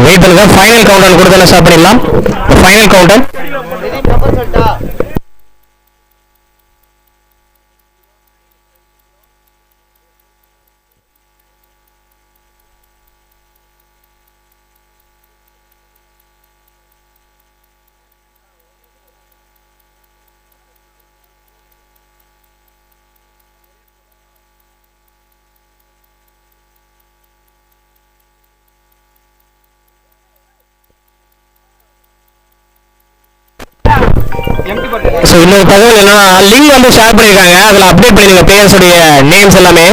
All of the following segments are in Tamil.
வெயிட் பண்ணுங்க, ஃபைனல் கவுண்டர் கொடுத்தல ஸ்டார்ட் பண்ணிடலாம். ஃபைனல் கவுண்டர் இன்னொரு தகவல் என்னன்னா, லிங்க் வந்து ஷேர் பண்ணிருக்காங்க, அதுல அப்டேட் பண்ணிருங்க பிளேயர்ஸ் உடைய நேம்ஸ் எல்லாமே.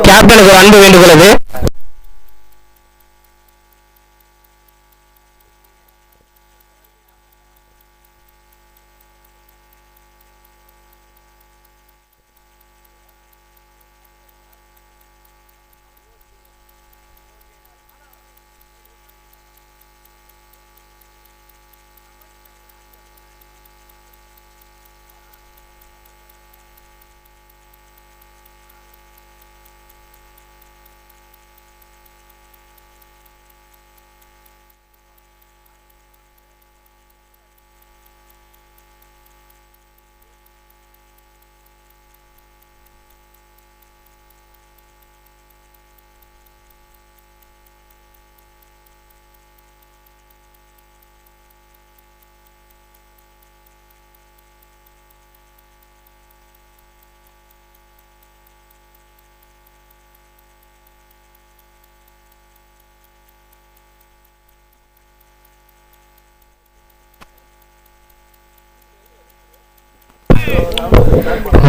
கேப்டனுக்கு ஒரு அன்பு வேண்டுகோள் அது.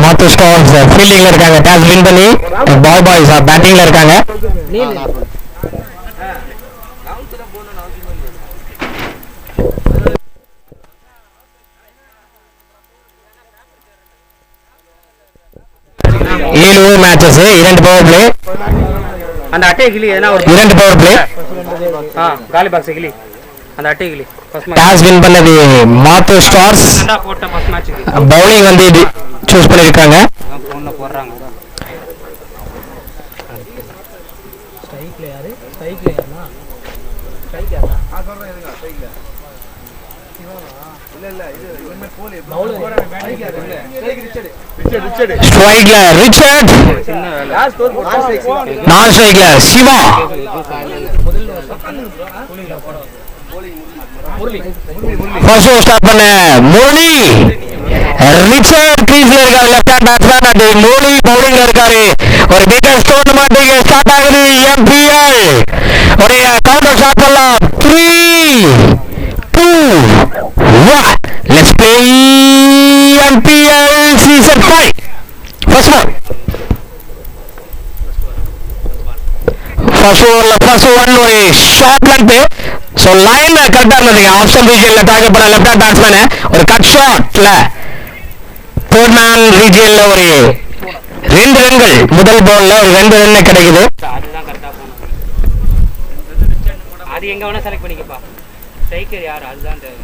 மாத்து ஸ்டார்ஸ் ஃபீல்டிங்ல இருக்காங்க, டாஸ் வின் பண்ணி. பாய் பாய்ஸ் பேட்டிங்ல இருக்காங்க. ஏழு மேட்சஸ், 2 பவர் பிளே. அந்த அட்டை கிளி எதனா ஒரு 2 பவர் பிளே. காலி பாக்ஸ் கிளி அந்த அட்டை கிளி டாஸ் வின் பண்ணது மாத்து ஸ்டார்ஸ். பவுலிங் வந்து இது சூஸ் பண்ணிருக்காங்க. போடுறாங்க ஸ்ட்ரைக்ல ரிச்சர்ட், நான் ஸ்ட்ரைக்ல சிவா. ஃபர்ஸ்ட் ஓவர் ஸ்டார்ட் பண்ண முரளி. ரிச்சர்ட் கிரீஸ்ல இருக்காரு, லெஃப்ட் ஹேண்ட் பேட்ஸ்மேன். அது முரளி பவுலிங்ல இருக்காரு. ஒரு பிகர் டோர்னமெண்ட் ஸ்டார்ட் ஆகுது. எம்பிஎல் உடைய கவுண்டர் ஸ்டார்ட் பண்ணலாம். 3, 2, 1 let's play MPL season 5. First ball. First one ஒரு ஷார்ட் லென்த். ஸோ லைன் கரெக்டாக இருந்தது. ஆஃப் ஸ்டம்ப் ரீஜியன்ல டார்கெட் பண்ண லெஃப்ட் ஹேண்ட் பேட்ஸ்மேன். ஒரு கட் ஷாட்ல தேர்ட் மேன் ரீஜியன்ல ஒரு 2 ரன்கள். முதல் பால்ல ஒரு 2 ரன் கிடைக்குது. அது எங்க வேணா செலக்ட் பண்ணிக்கப்பா. ஸ்ட்ரைக்கர் யார் அதுதான் 2 ரன்.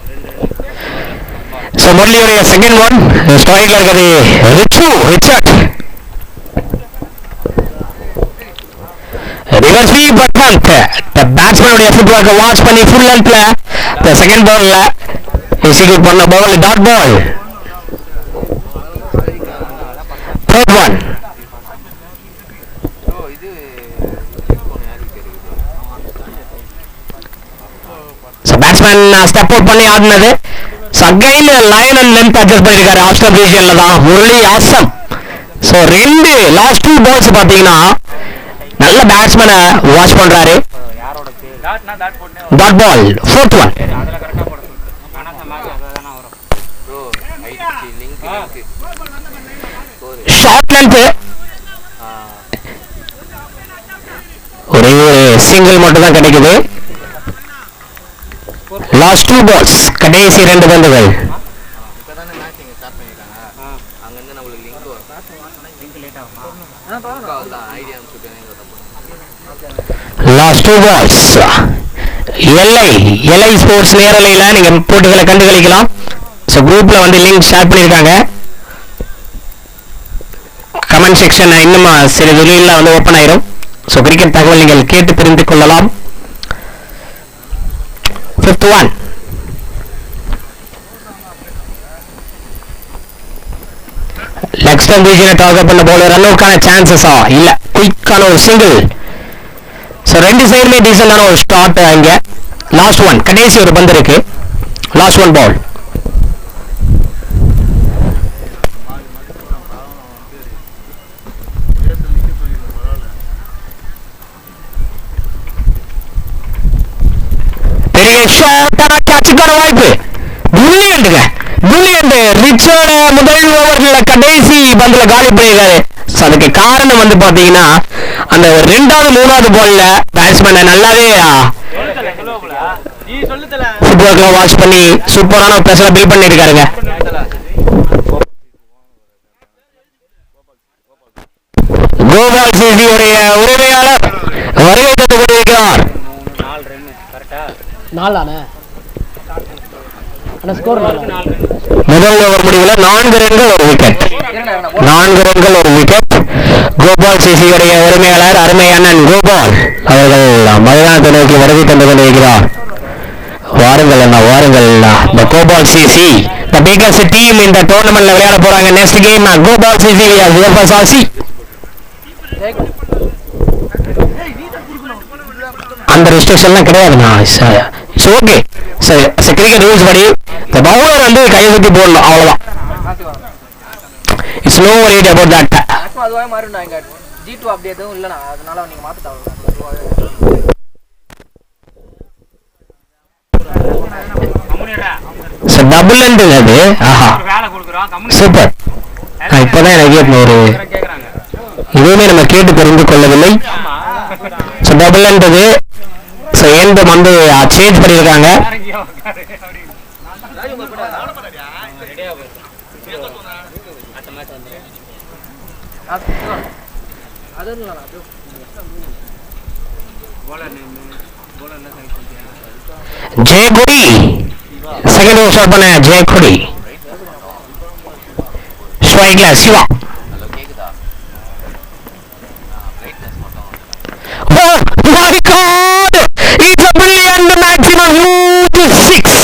ஸோ முரளியுடைய செகண்ட் ஒன் ஸ்ட்ரைக்ல இருக்கிறது Richard. Reverse sweep but the batsman உடைய ஃபுட்வொர்க் வாட்ச் பண்ணி ஃபுல் லென்த்ல the second ballல எக்ஸிக்யூட் பண்ண ball dot ball. Third one. So batsman step out பண்ணி ஆடினது. So again line and length adjust பண்ணியிருக்காரு. ஆஃப் ஸ்டம்ப் ரீஜியன்ல தான் Murali awesome. So last 2 balls பார்த்தீங்கன்னா நல்ல பேட்ஸ்மேனை வாட்ச் பண்றாரு. Dot ball fourth one. Short length ஒரே சிங்கிள் மட்டும் தான் கிடைக்குது. லாஸ்ட் 2 பால்ஸ் கடைசி 2 பந்துகள். Last 2 balls. எல்ஐ ஸ்போர்ட்ஸ் நேரலையில நீங்க போட்டிகளை கண்டுகளிக்கலாம். ஸோ குரூப்ல வந்து லிங்க் ஷேர் பண்ணியிருக்காங்க. கமெண்ட் செக்ஷன் இன்னும் சில வெளியில வந்து ஓப்பன் ஆயிரும். ஸோ கிரிக்கெட் தகவல் நீங்கள் கேட்டு தெரிந்து கொள்ளலாம். Fifth one. Leg stump region target பண்ண bowler run outக்கான chances இல்ல குயிக்கான ஒரு சிங்கிள். ஸோ ரெண்டு சைடுமே டீசெண்டான ஒரு ஸ்டார்ட் அங்க. லாஸ்ட் ஒன் கடைசி ஒரு பந்து இருக்கு. Last one ball. பெரிய ஷாட்டான கேட்சுக்கான வாய்ப்பு. பிரில்லியன்ட்ங்க, பிரில்லியன்ட். ரிச்சர்ட் முதல் ஓவர்ல கடைசி பந்துல காலி பண்ணிருக்காரு. அதுக்கு காரணம் வந்து பாத்தீங்கன்னா அந்த ரெண்டாவது மூணாவது பால்ல பேட்ஸ்மேன் நல்லாவே ஃபுட்பால் வாட்ச் பண்ணி சூப்பரான ஒரு பிரஷரை பில்ட் பண்ணிருக்காருங்க. கோபால் சிசியுடைய உரிமையாளர் வருகை தந்து கொண்டிருக்கிறார். முதல் ஓவர் முடிவில் 4 ரன்கள் ஒரு விக்கெட். 4 ரன்கள் ஒரு விக்கெட். கோபால் சிசியுடைய உரிமையாளர் அருமை அண்ணன் கோபால் அவர்கள் மைதானத்தை நோக்கி வருகை தந்து கொண்டிருக்கிறார். வாருங்கள் அண்ணா, வாருங்கள் அண்ணா. இந்த Gopal CC the biggest team இந்த டோர்னமெண்ட்ல விளையாட போறாங்க. Next game Gopal CC vs RC. அந்த ரெஸ்ட்ரிக்ஷன்லாம் கிடையாதுண்ணா. It's okay. கிரிக்கெட் ரூல்ஸ் படி இந்த பவுலர் வந்து கையை சுற்றி போடணும், அவ்வளோதான். It's no worried about that. அதுவே மாறினா எங்க G2 அப்படி எதுவும் இல்லனா, அதனால நீங்க மாத்த தேவையில்ல. டபுள் அண்ட் அது ஆஹா சூப்பர். இப்போதான் எனக்கு ஒரு இதுவுமே நம்ம கேட்டு தெரிந்து கொள்ளவில்லை. டபுள் அண்ட் எண்ட் வந்து சேஞ்ச் பண்ணியிருக்காங்க. ஜெயகுடி செகண்ட் ஓவர் ஸ்டார்ட் பண்ண ஜெயகுடி. ஸ்ட்ரைக்ல Siva. Oh my God! It's a brilliant maximum huge 6.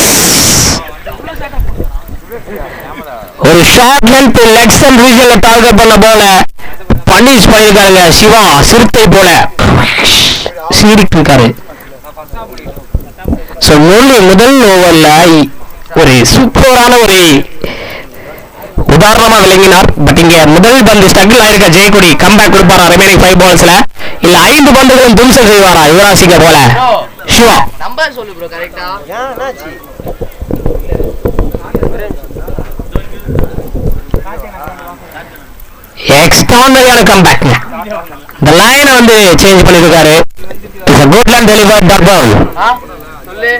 ஒரு ஷார்ட் லென்த் லெக் ஸ்டம்ப் ரீஜன்ல டார்கெட் பண்ண போல பனிஷ் பண்ணிருக்காங்க. சிவா சிறுத்தை போல சீரிட்டு இருக்காரு. ஸோ முதல் ஓவர்ல ஒரு சூப்பரான ஒரு உதாரணமா விளங்கினார். பட் இங்க முதல் பந்து ஸ்ட்ரகிள் ஆயிருக்க ஜெயக்குடி கம்பேக் கொடுப்பாரா ரிமைனிங் 5 பால்ஸ்ல, இல்ல 5 பந்துகளும் தும்சம் செய்வாரா யுவராஜ் போல? சிவா நம்பர் சொல்லு ப்ரோ கரெக்ட்டா. எக்ஸ்ட்ரானரியான கம்பேக். இந்த லைனை வந்து சேஞ்ச் பண்ணிருக்காரு. It's a good line delivered dot ball. சொல்லு.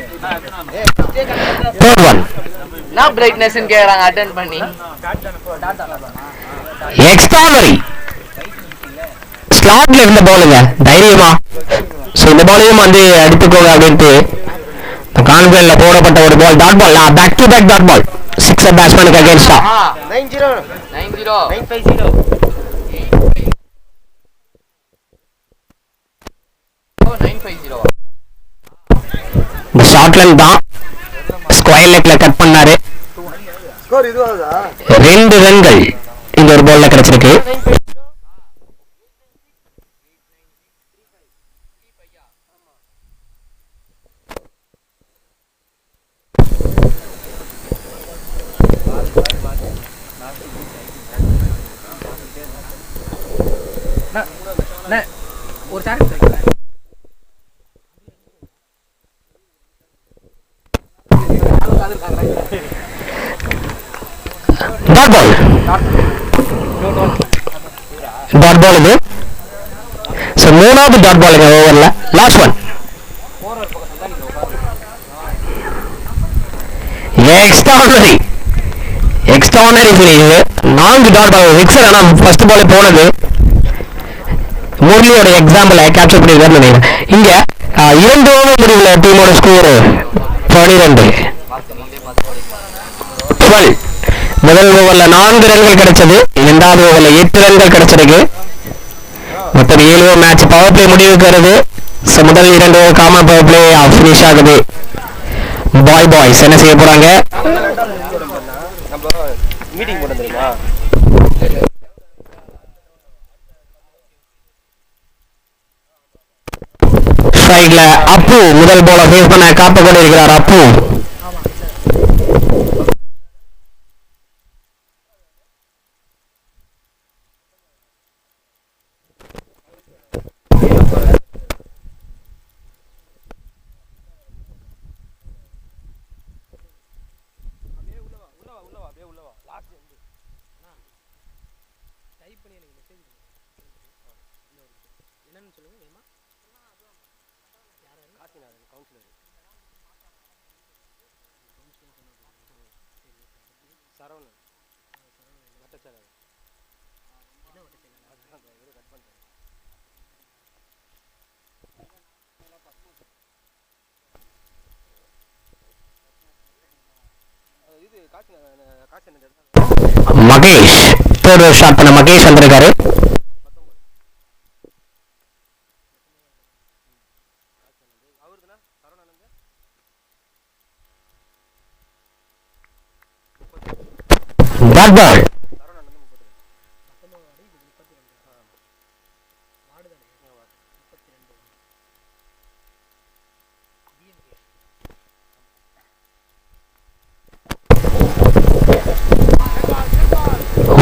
Third one. நான் பிரைட்னஸ் கேக்குறாங்க அட்டெண்ட் பண்ணி. எக்ஸ்ட்ரானரி ஸ்லாட்ல இருந்த பாலுங்க தைரியமா. ஸோ இந்த பாலையும் வந்து அடித்துக்கோங்க அப்படின்ட்டு கான்ஃபிடன்ட்ல போடப்பட்ட ஒரு பால். Dot ball, back to back dot ball. 6 பேட்ஸ்மேனுக்கு அகைன்ஸ்டா. 90 950 950. இந்த ஷார்ட் லென்த் தான் ஸ்கொயர் லெக்ல கட் பண்ணாரு. 2 ரன்கள் இந்த ஒரு பால்ல கிடைச்சிருக்கு. ஒரு chance dot ball. Dot ball இது. ஸோ மூணாவது டாட் பால் ஓவர்ல last one. Extraordinary extraordinary finish. 4 dot ball sixer. ஆனால் ஃபர்ஸ்ட் பால் போனது முரளியோட எக்ஸாம்பிளை கேப்சர் பண்ணிருக்காரு நினைக்கிறேன். இங்க 2 ஓவர் முடிவில் டீமோட ஸ்கோர் 12. முதல் ஓவர்ல 4 ரன்கள் கிடைச்சது. இரண்டாவது ஓவர்ல 8 ரன்கள் கிடைச்சிருக்கு. மொத்தம் 7 ஓவர் மேட்ச் பவர் பிளே முடிவுக்கு வருது. முதல் 2 over common power play finish ஆகுது. வாய் பாய்ஸ் என்ன செய்ய போறாங்க? நம்ம மீட்டிங் போட தெரியுமா? ஸ்ட்ரைக்ல அப்பு முதல் போல ஃபேஸ் பண்ண காத்து கொண்டிருக்கிறார் அப்பு. என்னன்னு சொல்லுங்க வேமா சரவணன் வட்டச்சாலை என்ன வட்ட செயலாளர்? கட் பண்ணுறேன். இது காசு மகேஷ் தேர்ட் ஷாட் பண்ண மகேஷ் வந்திருக்காரு. அவருதுண்ணா Saravanan dot ball. Saravanan 32 ward தானே 32 டிஎம்கே.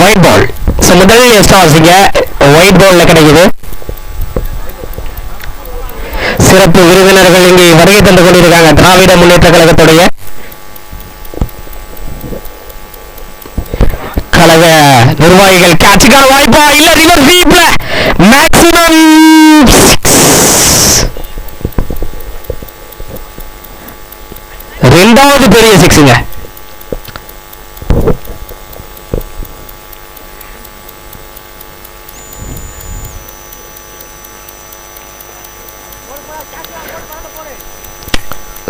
White ball. ஸோ முதல் ஸ்டார்ஸிங்க ஒயிட் பால்ல கிடைக்குது. சிறப்பு விருந்தினர்கள் இங்கே வருகை தந்து கொண்டிருக்காங்க. திராவிட முன்னேற்ற கழகத்துடைய கழக நிர்வாகிகள். கேட்சுக்கான வாய்ப்பா இல்ல ரிவர் ஸ்வீப்ல மேக்ஸிமம் 2வது பெரிய சிக்ஸுங்க.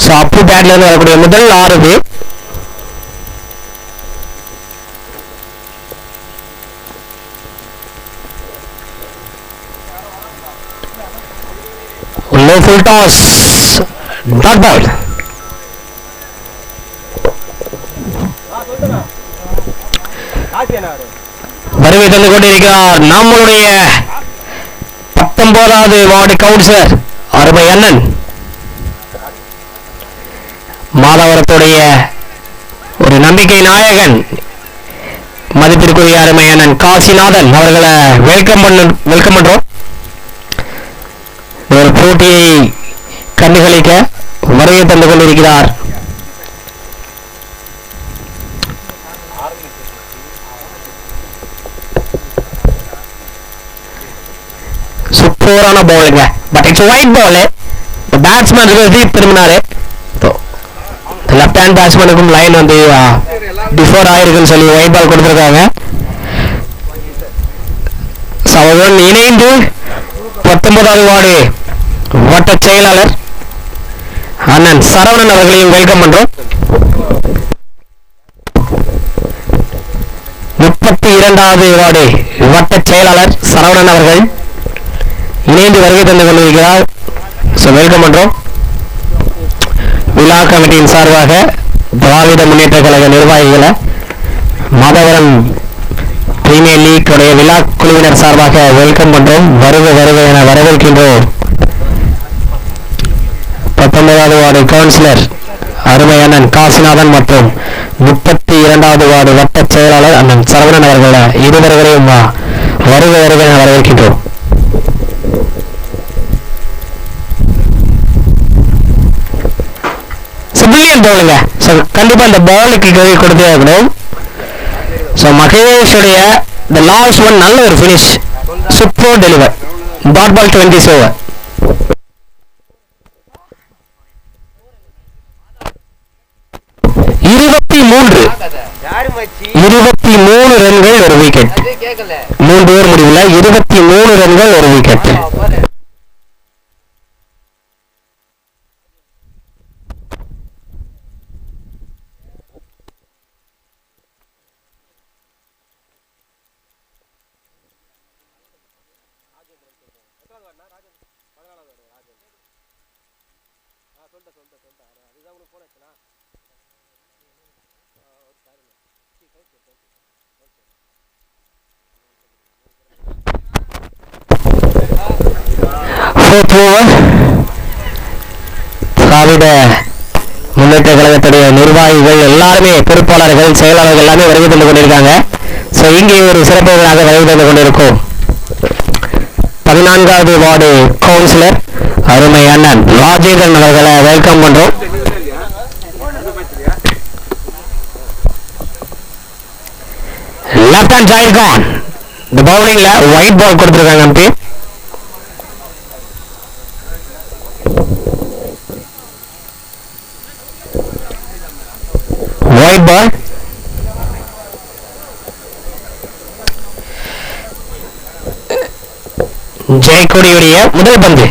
ஸோ அப்பு பேட்ல இருந்து வரக்கூடிய முதல் 6 பேர் low full toss dot ball. வருகை தந்து கொண்டிருக்கிறார் நம்மளுடைய 19வது வார்டு கவுன்சிலர் அருமை அண்ணன் மாதவரத்துடைய ஒரு நம்பிக்கை நாயகன் மதிப்பிற்குரிய அருமை அண்ணன் காசிநாதன் அவர்களை வெல்கம் பண்றோம். ஒரு போட்டியை கண்டுகளிக்க வருகை தந்து கொண்டிருக்கிறார். சூப்பரான பாலுங்க. But it's wide ball. Batsman திரும்பினாரு. லெஃப்ட் ஹேண்ட் பேட்ஸ்மேனுக்கும் லைன் வந்து பிஃபோர் ஆயிருக்குன்னு சொல்லி ஒயிட் பால் கொடுத்துருக்காங்க. அவருடன் இணைந்து 19வது வார்டு வட்ட செயலாளர் அண்ணன் சரவணன் அவர்களையும் வெல்கம் பண்றோம். 32வது வார்டு வட்ட செயலாளர் சரவணன் அவர்கள் இணைந்து வருகை தந்து கொண்டிருக்கிறார். ஸோ வெல்கம் பண்றோம். விழா கமிட்டியின் சார்பாக திராவிட முன்னேற்ற கழக நிர்வாகிகளை மாதவரம் பிரீமியர் லீக் உடைய விழா குழுவினர் சார்பாக வெல்கம் பண்றோம். வருக வருக என வரவேற்கின்றோம். 19வது வார்டு கவுன்சிலர் அருமை அண்ணன் காசிநாதன் மற்றும் 32வது வார்டு வட்ட செயலாளர் அண்ணன் சரவணன் அவர்களை இருவர்களையும் வருக வருக என வரவேற்கின்றோம். சிவிலியன் பவுலுங்க. ஸோ கண்டிப்பா இந்த பாலுக்கு கை கொடுத்தே இருக்கணும். ஸோ மகேஷுடைய the last one நல்ல ஒரு finish. Super deliver. Dot ball 20 over. 23 ரன்கள் ஒரு விக்கெட். 3 ஓவர் முடிவுல 23 ரன்கள் ஒரு விக்கெட். சொல்லிட்டேன் அதுதான் உங்களுக்கு phone ஆச்சுண்ணா. 4th over. Dravida Munnetra கழகத்துடைய நிர்வாகிகள் எல்லாருமே, பொறுப்பாளர்கள், செயலாளர்கள் எல்லாமே வருகை தந்து கொண்டிருக்காங்க. ஸோ இங்கே ஒரு சிறப்பு வருகை தந்து கொண்டிருக்கும் 14வது வார்டு கவுன்சிலர் அருமை அண்ணன் ராஜேந்திரன் அவர்களை வெல்கம் பண்றோம். லெஃப்ட் ஹேண்ட் சைடு கான். இந்த பவுலிங்ல ஒயிட் பால் கொடுத்திருக்காங்க எம்பி. White ball. ஜெயக்கொடியுடைய முதல் பந்து.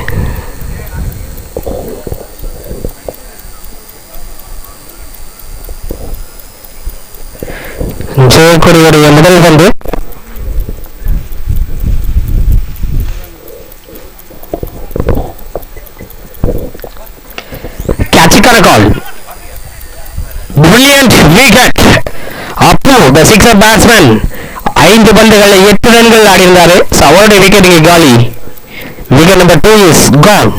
ஜெயக்கொடியுடைய முதல் பந்து. கேட்சுக்கான call. Brilliant wicket. Appu the sixer batsman 5 பந்துகளில் 8 ரன்கள் ஆடியிருந்தாரு. அவருடைய விக்கெட் இங்கே காலி. Wicket number 2 is gone.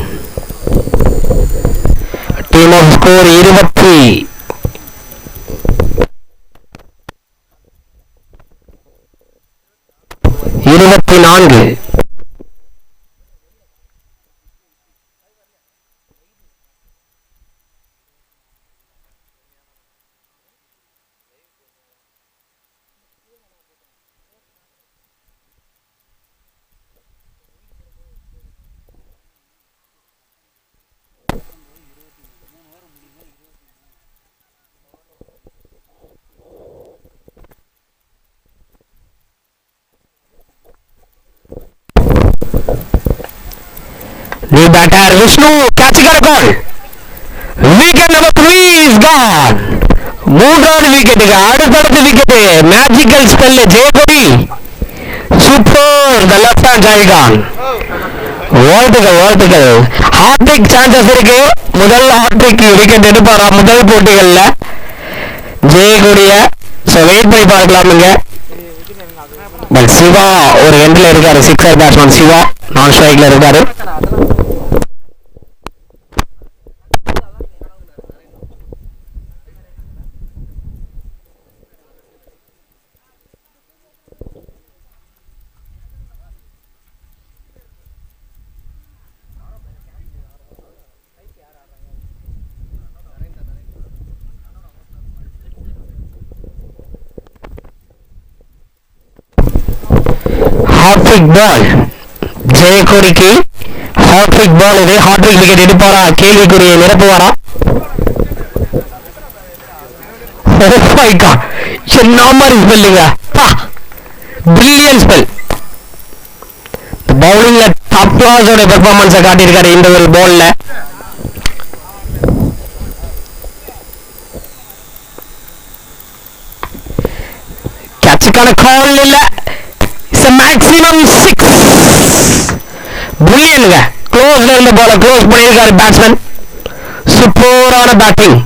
Team of score 24. New batter Vishnu, catching a call. Wicket number 3 is gone. மூன்றாவது விக்கெட். அடுத்தடுத்த wicket. Magical spell Jayakodi. Super. The left hand ஜாய்கான். வாழ்த்துக்கள். ஹார்ட்ரிக் சான்சஸ் இருக்கு. முதல் ஹார்ட்ரிக் விக்கெட் எடுப்பாரா முதல் போட்டிகள்ல ஜெயக்கொடிய. ஸோ வெயிட் பண்ணி பார்க்கலாமுங்க. பட் சிவா ஒரு எண்ட்ல இருக்காரு. சிக்ஸர் பேட்ஸ்மேன் சிவா நான் ஸ்ட்ரைக்ல இருக்காரு. ஹாட்ரிக் பால் ஜெயக்கொடிக்கு. ஹாட்ரிக் பால் இது. ஹாட்ரிக் விக்கெட் எடுப்பாரா? கேள்விக்குறியை நிரப்புவாரா? என்ன மாதிரி ஸ்பெல்லுங்க. Brilliant spell. பவுலிங்ல டாப் கிளாஸோட பெர்ஃபார்மன்ஸை காட்டியிருக்காரு இந்த ஒரு பால்ல. கேட்சுக்கான கால் இல்ல. மேக்ஸிமம் 6. பிரில்லியன்ட்ங்க. க்ளோஸ்ல இருந்த பால க்ளோஸ் பண்ணியிருக்காரு பேட்ஸ்மேன். சூப்பரான பேட்டிங்.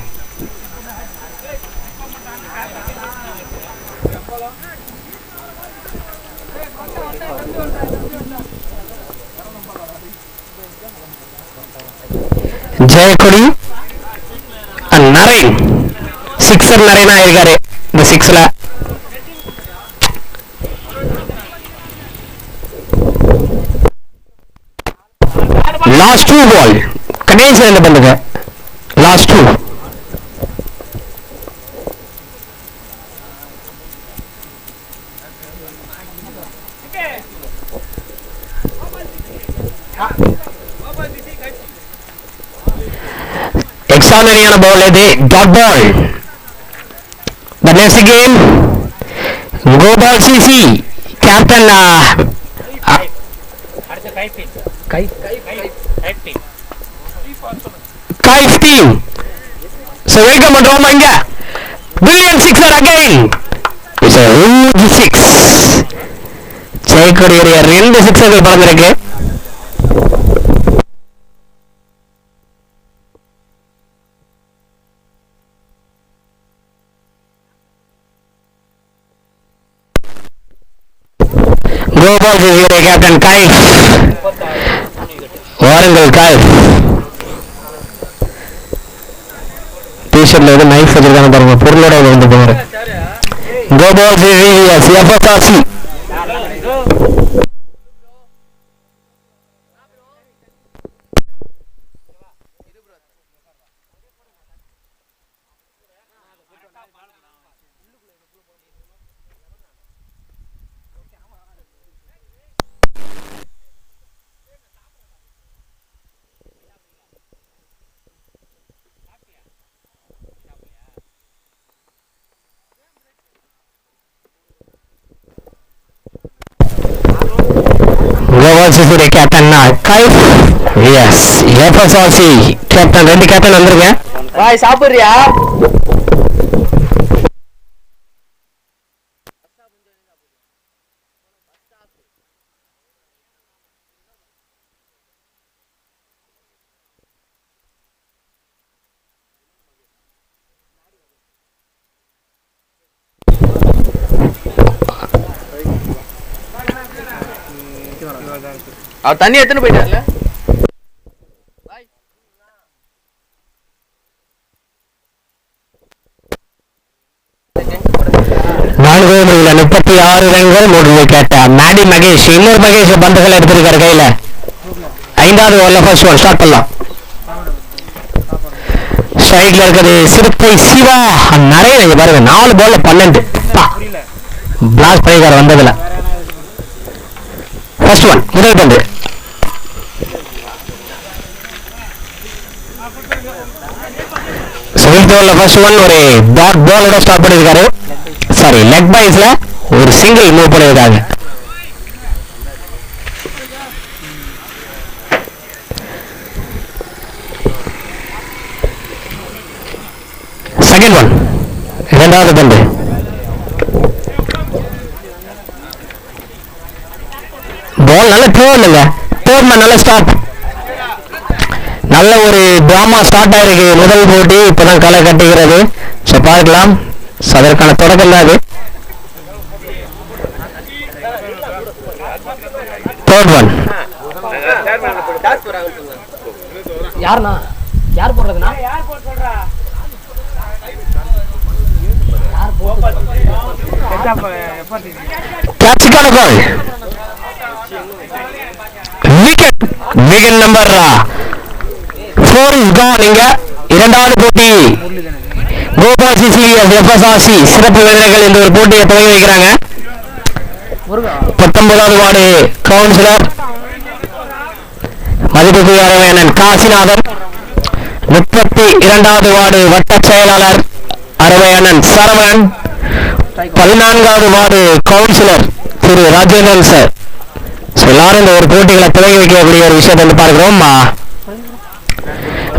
ஜெயக்கொடி நரேன். சிக்ஸர் நரேன் ஆயிருக்காரு இந்த 6ல. லாஸ்ட் 2 பால். கடைசி என்ன பண்ணுங்க. லாஸ்ட் 2. எக்ஸ்ட்ரானரியான பால் இது. Dot ball. The next game Gopal CC captain Kaif team. So welcome பண்றோம் இங்க. Brilliant sixer again. It's a huge 6. ஜெயக்கொடியுடைய 2 சிக்ஸர்கள் பறந்திருக்கு. Gopal CC captain Kaif. பாருங்கள் காய்ஃப். டிஷர்ட்ல எது நைஃப் வச்சிருக்காங்க பாருங்க, பொருளோட வந்து போவாரு. Gopal CCS FSRC. கோபால் சிசிடைய captain Kaif. S FSRC captain. 2 captain வந்துருங்க. பாய் சாப்பிடுறியா? அவர் தண்ணி எடுத்துன்னு போயிட்டார்ல. நான்கு ஓவர்களில் 36 ரன்கள் 3 விக்கெட். மேடி மகேஷ், இன்னொரு மகேஷ் பந்துகளை எடுத்திருக்காரு கையில. 5வது ஓவர்ல ஃபர்ஸ்ட் ஒன் ஸ்டார்ட் பண்ணலாம். சைட்ல இருக்கிறது சிறுத்தை சிவா. நிறைய பாருங்க, 4 பால்ல 12 பிளாக் பண்ணிக்கார வந்ததுல. ஃபர்ஸ்ட் ஒன் முதல் பந்து. செவன்த் ஓவர்ல ஃபர்ஸ்ட் ஒன் ஒரு டாட் பாலோட ஸ்டார்ட் பண்ணிருக்காரு. சாரி, லெக் பைஸ்ல ஒரு சிங்கிள் மூவ் பண்ணிருக்காங்க. செகண்ட் ஒன், 2வது பந்து. பால் நல்ல டேர்னுங்க, டேர்ன் நல்ல ஸ்டார்ட். நல்ல ஒரு டிராமா ஸ்டார்ட் ஆயிருக்கு. முதல் போட்டி இப்பதான் களை கட்டுகிறது. ஸோ பார்க்கலாம், அதற்கான தொடக்கம் தான் அது. Third one. யாருண்ணா? யார் போடுறதுண்ணா? கேட்சுக்கான ball. Wicket. Wicket number 4 is gone. இங்க 2வது போட்டி கோபால் சிசிஎஸ் எஃப்எஸ்ஆர்சி சிறப்பு வீரர்கள் இந்த ஒரு போட்டியை துவங்கி வைக்கிறாங்க. 19வது வார்டு கவுன்சிலர் மதிப்புக்குரிய அரவையண்ணன் காசிநாதன், 32வது வார்டு வட்ட செயலாளர் அரவையண்ணன் சரவணன், 14வது வார்டு கவுன்சிலர் திரு ராஜேந்திரன் சார். எல்லாரும் இந்த ஒரு போட்டிகளை துவங்கி வைக்கக்கூடிய ஒரு விஷயத்தை வந்து பார்க்கிறோம்.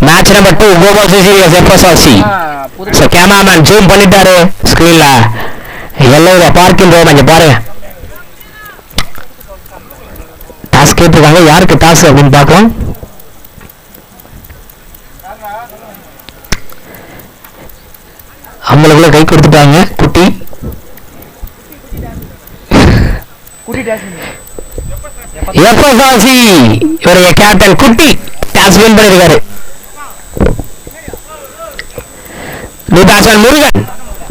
Match number 2 Gopal CCS FSRC. So cameraman zoom பண்ணிட்டாரு ஸ்கிரீன்ல. எல்லாம் பார்க்கின்றோம். இங்க பாருங்க, டாஸ் கேட்டிருக்காங்க. யாருக்கு டாஸ் அப்படின்னு பார்க்கலாம். அவங்களுக்குள்ள கை கொடுத்துட்டாங்க. குட்டி எஃப்எஸ்ஆர்சி இவருடைய கேப்டன் குட்டி டாஸ் வின் பண்ணிருக்காரு. பேட்ஸ்மேன் முருகன்.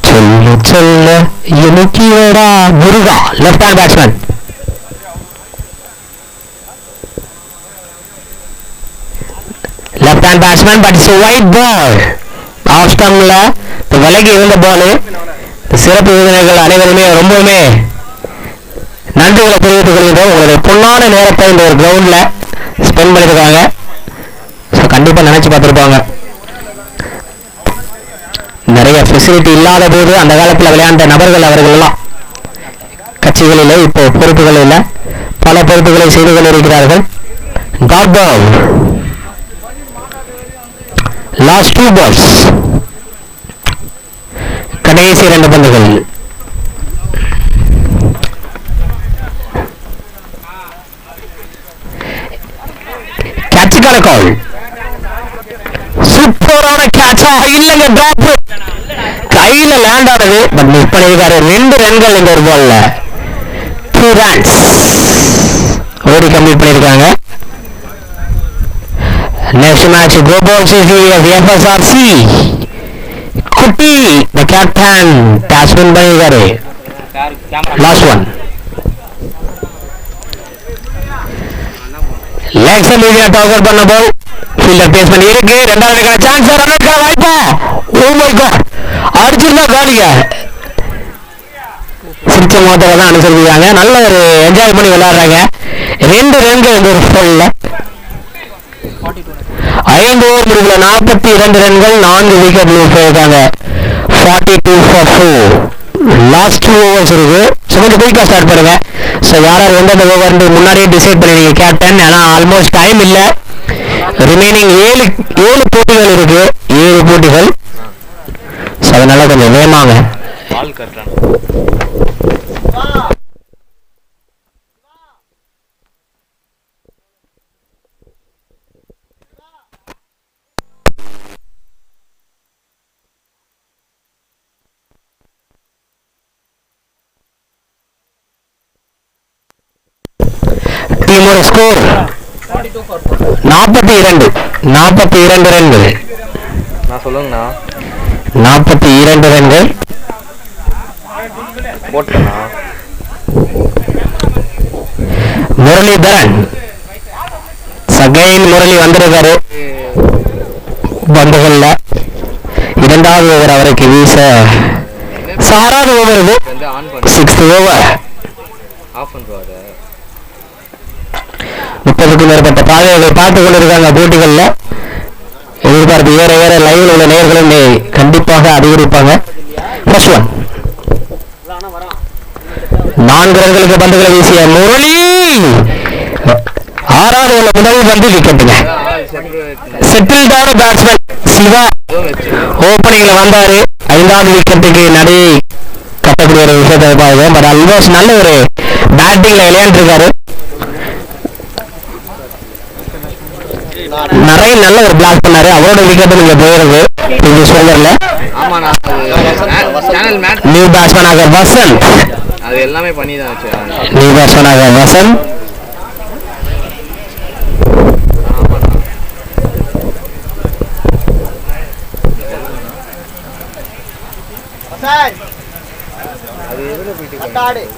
சொல்ல சொல்ல இனிக்கியோடா Muruga. Left hand batsman. Left hand batsman, but it's wide ball. Off ஸ்டம்ப்ல விலகி இருந்த பால். சிறப்பு விருந்தினர்கள் அனைவருமே ரொம்பவுமே நன்றிகளை தெரிவித்துக் கொள்கிறோம். உங்களுடைய பொன்னான நேரத்தை இந்த ஒரு கிரவுண்ட்ல ஸ்பெண்ட் பண்ணிருக்காங்க. ஸோ கண்டிப்பா நினைச்சு பார்த்துருப்பாங்க. நிறைய ஃபெசிலிட்டி இல்லாத போது அந்த காலத்தில் விளையாண்ட நபர்கள் அவர்கள் எல்லாம் கட்சிகளில் இப்போ பொறுப்புகளில் பல பொறுப்புகளை செய்து கொண்டிருக்கிறார்கள். Dot ball. Last 2 balls. கடைசி 2 பந்துகள். கேட்சுக்கான கால். சூப்பரான கேட்சா இல்லைங்க, டிராப் கையில லேண்ட் ஆனது. பட் மிஸ் பண்ணிருக்காரு. 2 ரன்கள் இந்த ஒரு பால்ல. 2 ரன்ஸ் ஓடி கம்ப்ளீட் பண்ணிருக்காங்க. Next match, Gopal CC of FSRC. Kutti, the captain, batsman பண்ணிருக்காரு. யாரு கேமரா Last one. Legs மீதியா டார்கெட் பண்ண போல் ஃபீல்டர் பேஸ்மெண்ட் இருக்கு. ரெண்டாவது சான்ஸ் ரன்னுக்கு வாய்ப்பா. ஓ மை காட், அடிச்சிருந்தா காலிங்க. சிரிச்ச மோட்டரை தான் அனுசரிக்கிறாங்க. நல்ல ஒரு என்ஜாய் பண்ணி விளையாடுறாங்க. 2 ரன்கள் இந்த ஒரு ஸ்பெல்ல. 5 ஓவர் முடிவுல 42 ரன்கள், 4 விக்கெட் லூஸ் போயிருக்காங்க. 42 for 4. லாஸ்ட் 2 ஓவர்ஸ் இருக்கு. ஸோ கொஞ்சம் குயிக்காக ஸ்டார்ட் பண்ணுங்க. ஸோ யார் எந்தெந்த ஓவர்னு முன்னாடியே டிசைட் பண்ணிடுங்க கேப்டன். ஏன்னா ஆல்மோஸ்ட் டைம் இல்லை. ரிமைனிங் 7 போட்டிகள் இருக்கு. 7 போட்டிகள். ஸோ அதனால கொஞ்சம் வேகமாங்க. பால் கட்டுறான். டீமோட ஸ்கோர் 42 ரன்கள். நான் சொல்லுங்கண்ணா 42 ரன்கள். போட்டேண்ணா. முரளிதரன் சகைன் முரளி வந்திருக்காரு பந்துகள்ல. 2வது ஓவர் அவருக்கு வீச 6வது ஓவர் இது. வந்து ஆன் பண்ணி 6th ஓவர். ஆஃப் பண்ணுவாரு. 30க்கும் மேற்பட்ட பாதைகளை பார்த்துக் கொண்டிருக்காங்க போட்டிகள்ல. எதிர்பார்ப்பு ஏற ஏற லைவ்ல உள்ள நேயர்களும் கண்டிப்பாக அதிகரிப்பாங்க. ஃபர்ஸ்ட் ஒன் 4 ரன்களுக்கு பந்துகளை வீசிய முரளி 6வது உள்ள முதல் பந்து விக்கெட்டுங்க. செட்டில்டான பேட்ஸ்மேன் சிவா ஓப்பனிங்ல வந்தாரு. 5வது விக்கெட்டுக்கு நடை கட்டக்கூடிய ஒரு விஷயத்தை பார்க்கிறோம். பட் ஆல்மோஸ்ட் நல்ல ஒரு பேட்டிங்ல விளையாண்டுருக்காரு. நிறைய நல்ல ஒரு பிளாக் பண்ணாரு. அவரோட விக்கெட் நீங்க போயிருது இந்த ஓவர்ல. ஆமா நான் சேனல் மேட்ச் நியூ பேட்ஸ்மேனாக வசந்த். அது எல்லாமே பண்ணி தான் வச்சேன். நியூ பேட்ஸ்மேனாக வசந்த். அது எதுல போயிட்டு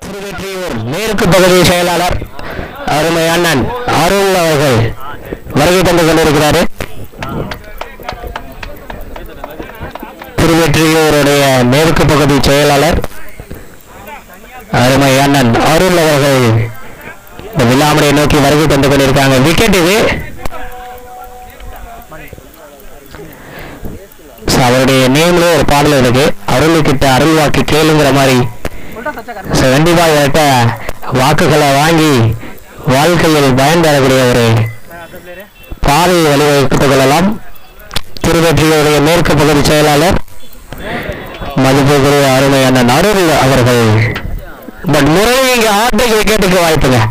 திருவெற்றியூர் மேற்கு பகுதி செயலாளர் அருமை அண்ணன் அருள் அவர்கள் வருகை தந்து கொண்டிருக்கிறாரு. திருவெற்றியூருடைய மேற்கு பகுதி செயலாளர் அருமை அண்ணன் அருள் அவர்கள் இந்த விழாமலையை நோக்கி வருகை தந்து கொண்டிருக்காங்க. விக்கெட் இது. அவருடைய நேம்ல ஒரு பாடல் இருக்கு. அருள்கிட்ட அருள் வாக்கு கேளுங்கிற மாதிரி. கண்டிப்பா இவர்கிட்ட வாக்குகளை வாங்கி வாழ்க்கையில் பயன் தரக்கூடிய ஒரு பாதையை வழிவகுத்துக் கொள்ளலாம். திருவெற்றியுடைய மேற்கு பகுதி செயலாளர் மதிப்புக்குரிய அருமை அண்ணன் அருள் அவர்கள். பட் முரளி இங்க ஹார்ட்ரிக் விக்கெட்டுக்கு வாய்ப்புங்க.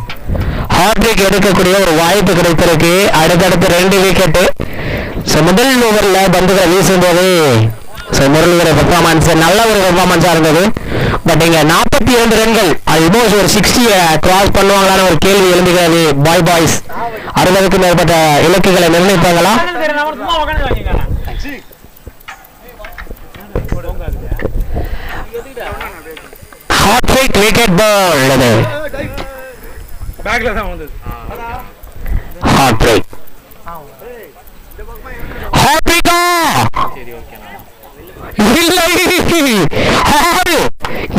ஹார்ட்ரிக் எடுக்கக்கூடிய ஒரு வாய்ப்பு கிடைத்திருக்கு. அடுத்தடுத்து 2 விக்கெட்டு. முதல் ஓவர்ல பந்துகளை வீசும்போது முரளியோட பெர்ஃபார்மன்ஸ் நல்ல ஒரு பெர்ஃபார்மன்ஸா இருந்தது. பட் இங்க 42 ரன்கள் ஆல்மோஸ்ட் ஒரு 60 கிராஸ் பண்ணுவாங்களான ஒரு கேள்வி எழுந்துகிறது. பாய்ஸ் 60க்கும் மேற்பட்ட இலக்குகளை நிர்ணயிப்பாங்களா? ஹார்ட்ரிக் விக்கெட் பால். ஹார்ட்ரிக் ஹார்ட்ரிக்கா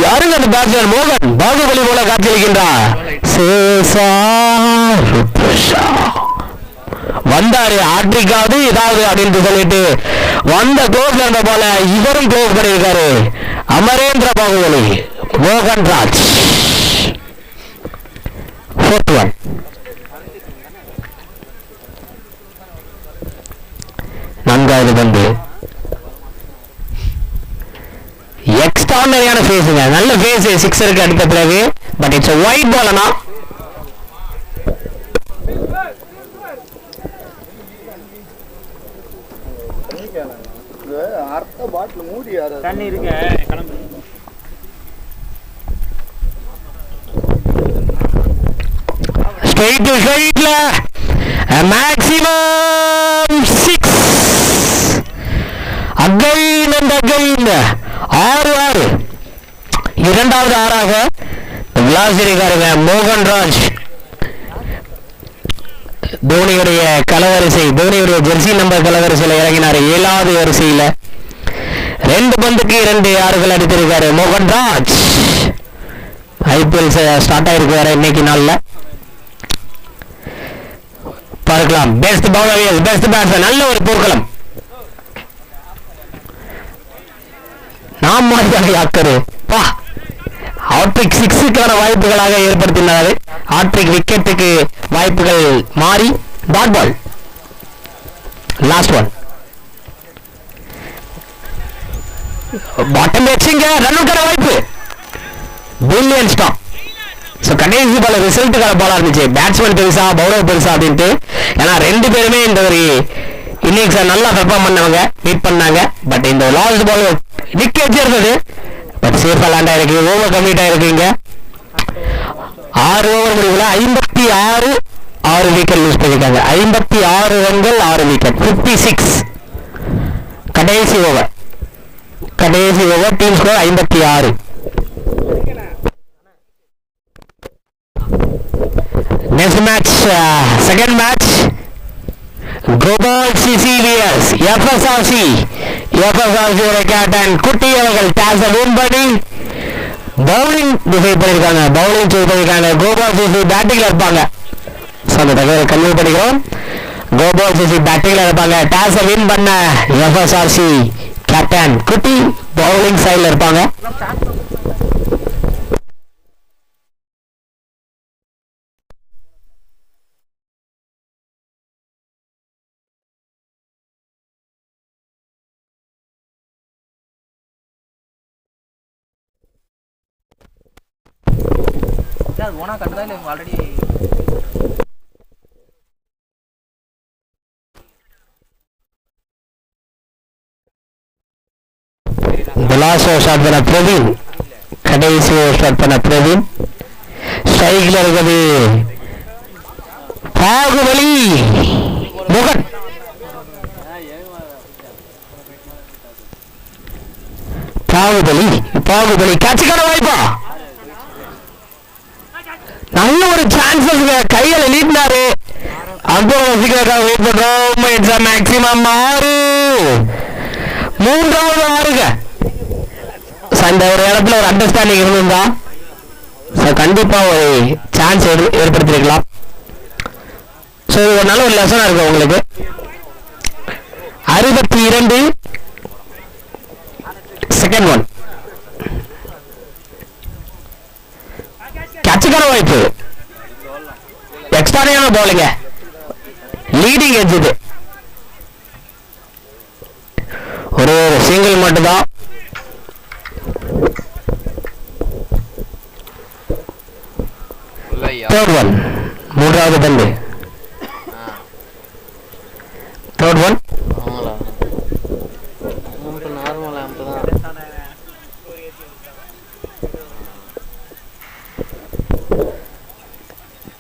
யாருங்க அந்த பேட்ஸ்மேன்? மோகன் பாகுபலி போல காட்சியளிக்கின்றார். வந்தாரு ஹார்ட்ரிக்காவது ஏதாவது அப்படின்னு சொல்லிட்டு வந்த க்ளோஸ் இருந்த போல இவரும் க்ளோஸ் பண்ணியிருக்காரு. அமரேந்திர பாகுபலி மோகன் ராஜ். 4th one. நான்காவது பந்து அருமையான ஃபேஸுங்க, நல்ல ஃபேஸ் சிக்ஸருக்கு அடித்த பிறகு. But it's wide ball. அண்ணா தண்ணி இருக்க கிளம்பு. ஸ்ட்ரைட் டு ஸ்ட்ரைட்ல மேக்ஸிமம் 6. அகைன் அண்ட் அகைன் 6 இரண்டாவது 6ஆக விளாசிரிக்காருங்க மோகன்ராஜ். தோனியுடைய கலவரிசை, தோனியுடைய ஜெர்சி நம்பர் கலவரிசையில் இறங்கினார் 7வது வரிசையில். 2 பந்துக்கு 2 6 அடித்திருக்காரு மோகன்ராஜ். ஐபிஎல் ஸ்டார்ட் ஆயிருக்கு வேற இன்னைக்கு நாள்ல பார்க்கலாம். பெஸ்ட் பவுலர், பெஸ்ட் பேட்ஸ்மேன், நல்ல ஒரு போர்க்களம். நாம் ஆக்கரு பா ஹாட்ரிக் 6க்கான வாய்ப்புகளாக ஏற்படுத்தினார். ஹாட்ரிக் விக்கெட்டுக்கு வாய்ப்புகள் மாறி dot ball. Last one bottom எக்ஸிங்க ரன்னுக்கான வாய்ப்பு. Brilliant stop. ஸோ கடைசி பால் ரிசல்ட்டுக்கான பாலாக இருந்துச்சு. பேட்ஸ்மேன் பெருசா பவுலர் பெருசா அப்படின்ட்டு. ஏன்னா 2 பேருமே இந்த ஒரு இன்னிங்ஸை நல்லா பெர்ஃபார்ம் பண்ணவங்க, மீட் பண்ணாங்க. பட் இந்த லாஸ்ட் பால் விக்கெட் இருந்தது. பட் சேஃபாக லேண்ட் ஆயிருக்கு. ஓவர் கம்ப்ளீட் ஆயிருக்குங்க. 6 ஓவர் முடிவுல 56 விக்கெட் லூஸ் பண்ணிருக்காங்க. 56 ரன்கள் 6 விக்கெட் 56. கடைசி over team score 56. Next match, second match, Global CCVS FSRC captain குட்டி அவர்கள் டாஸ் வின் பண்ணி பவுலிங் டிசைட் பண்ணிருக்காங்க. பவுலிங் சூஸ் பண்ணிருக்காங்க. கோபால் சிசி பேட்டிங்ல இருப்பாங்க. அந்த தகவலை கன்வே பண்ணிக்கிறோம். கோபால் சிசி பேட்டிங்ல இருப்பாங்க. டாஸ் வின் பண்ண FSRC கேப்டன் குட்டி பவுலிங் சைட்ல இருப்பாங்க. அது ஓனா கட்டுதா இல்லை ஆல்ரெடி லாஸ்ட் ஓவர் ஷாட் பண்ண பிரவீன். கடைசி ஓவர் ஷாட் பண்ண பிரவீன். ஸ்ட்ரைக்ல இருக்குது பாகுபலி முகன். பாகுபலி கேட்சுக்கான வாய்ப்பா. நல்ல ஒரு சான்சஸ் கையில நீட்டினாரு. அப்புறம் வெயிட் பண்றோம். It's maximum 6. 3வது 6ங்க. இந்த ஒரு இடத்துல ஒரு அண்டர்ஸ்டாண்டிங் இருந்திருந்தா கண்டிப்பா ஒரு சான்ஸ் ஏற்படுத்திருக்கலாம். ஸோ இது ஒரு நல்ல ஒரு லெசனா இருக்கும் உங்களுக்கு. 62 செகண்ட் ஒன் கேட்சுக்கான வாய்ப்பு. எக்ஸ்ட்ரானியான பவுலிங்க. லீடிங் எட்ஜ் இது. ஒரு சிங்கிள் மட்டும்தான். தேர்ட் ஒன் 3வது பந்து. தேர்ட் ஒன்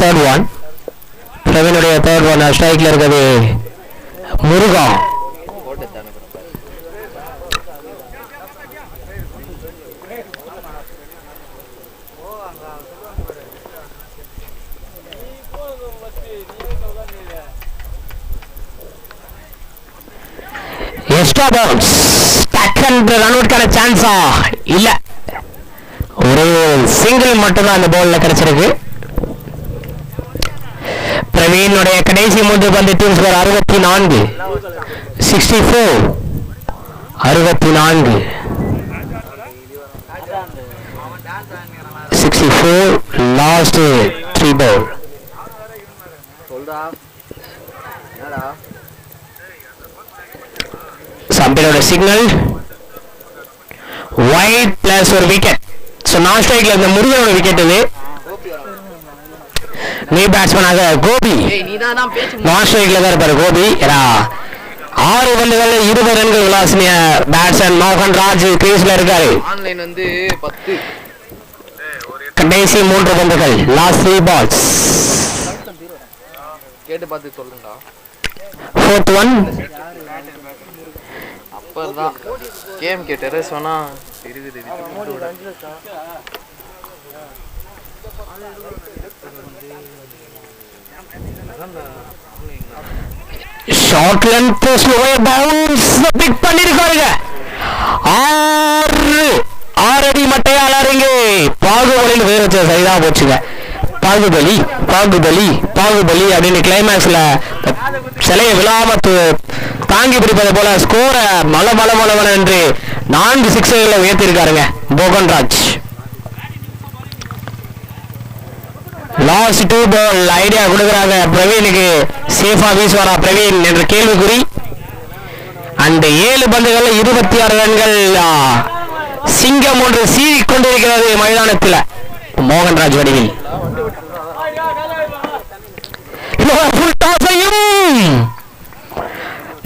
தேர்ட் ஒன் பிரவீனுடைய தேர்ட் ஒன். ஸ்ட்ரைக்ல இருக்கிறது முருகா. எக்ஸ்ட்ரா பவுன்ஸ் ரன் அவுட்கான சான்ஸா இல்ல. ஒரு சிங்கிள் மட்டும்தான் அந்த பவுல்ல கிடைச்சிருக்கு. பிரவீனுடைய கடைசி 3 பந்து டீம் ஸ்கோர் 64. 64 last 3 ball. சம்பளோட சிக்னல் ஒயிட் பிளஸ் ஒரு விக்கெட். ஸோ நான் ஸ்ட்ரைக்ல இருந்த முருகனோட விக்கெட் இது. நியூ பேட்ஸ்மேனாக கோபி நான் ஸ்ட்ரைக்ல தான் இருப்பாரு கோபி. 6 பந்துகள் 20 ரன்கள் விளாசினிய பேட்ஸ்மேன் மோகன் ராஜ் கிரீஸ்ல இருக்காரு. ஆன்லைன் வந்து 10 கடைசி 3 பந்துகள் லாஸ்ட் 3 balls. கேட்டு பார்த்து சொல்லுங்கடா. 4th one. அப்பதான் கேம் டெரஸ் வேணா இருக்குது. Short length slow bounce pick பண்ணிருக்காருங்க. 6 அடி மட்டையால இறங்கி பாகுபலின்னு பேர் வச்ச சரிதா போச்சுங்க. பாகுபலி பாகுபலி பாகுபலி அப்படின்னு கிளைமேக்ஸ்ல சிலையை விழாம தாங்கி பிடிப்பது போல ஸ்கோரை மல என்று 4 சிக்ஸர்களை உயர்த்திருக்காருங்க மோகன்ராஜ். லாஸ்ட் 2 ball ஐடியா கொடுக்குறாங்க பிரவீனுக்கு. சேஃபா வீசுவாரா பிரவீன் என்ற கேள்விக்குறி. அந்த 7 பந்துகள் 26 ரன்கள். சிங்கம் ஒன்று சீறி கொண்டிருக்கிறது மைதானத்தில் மோகன்ராஜ் வடிவில்.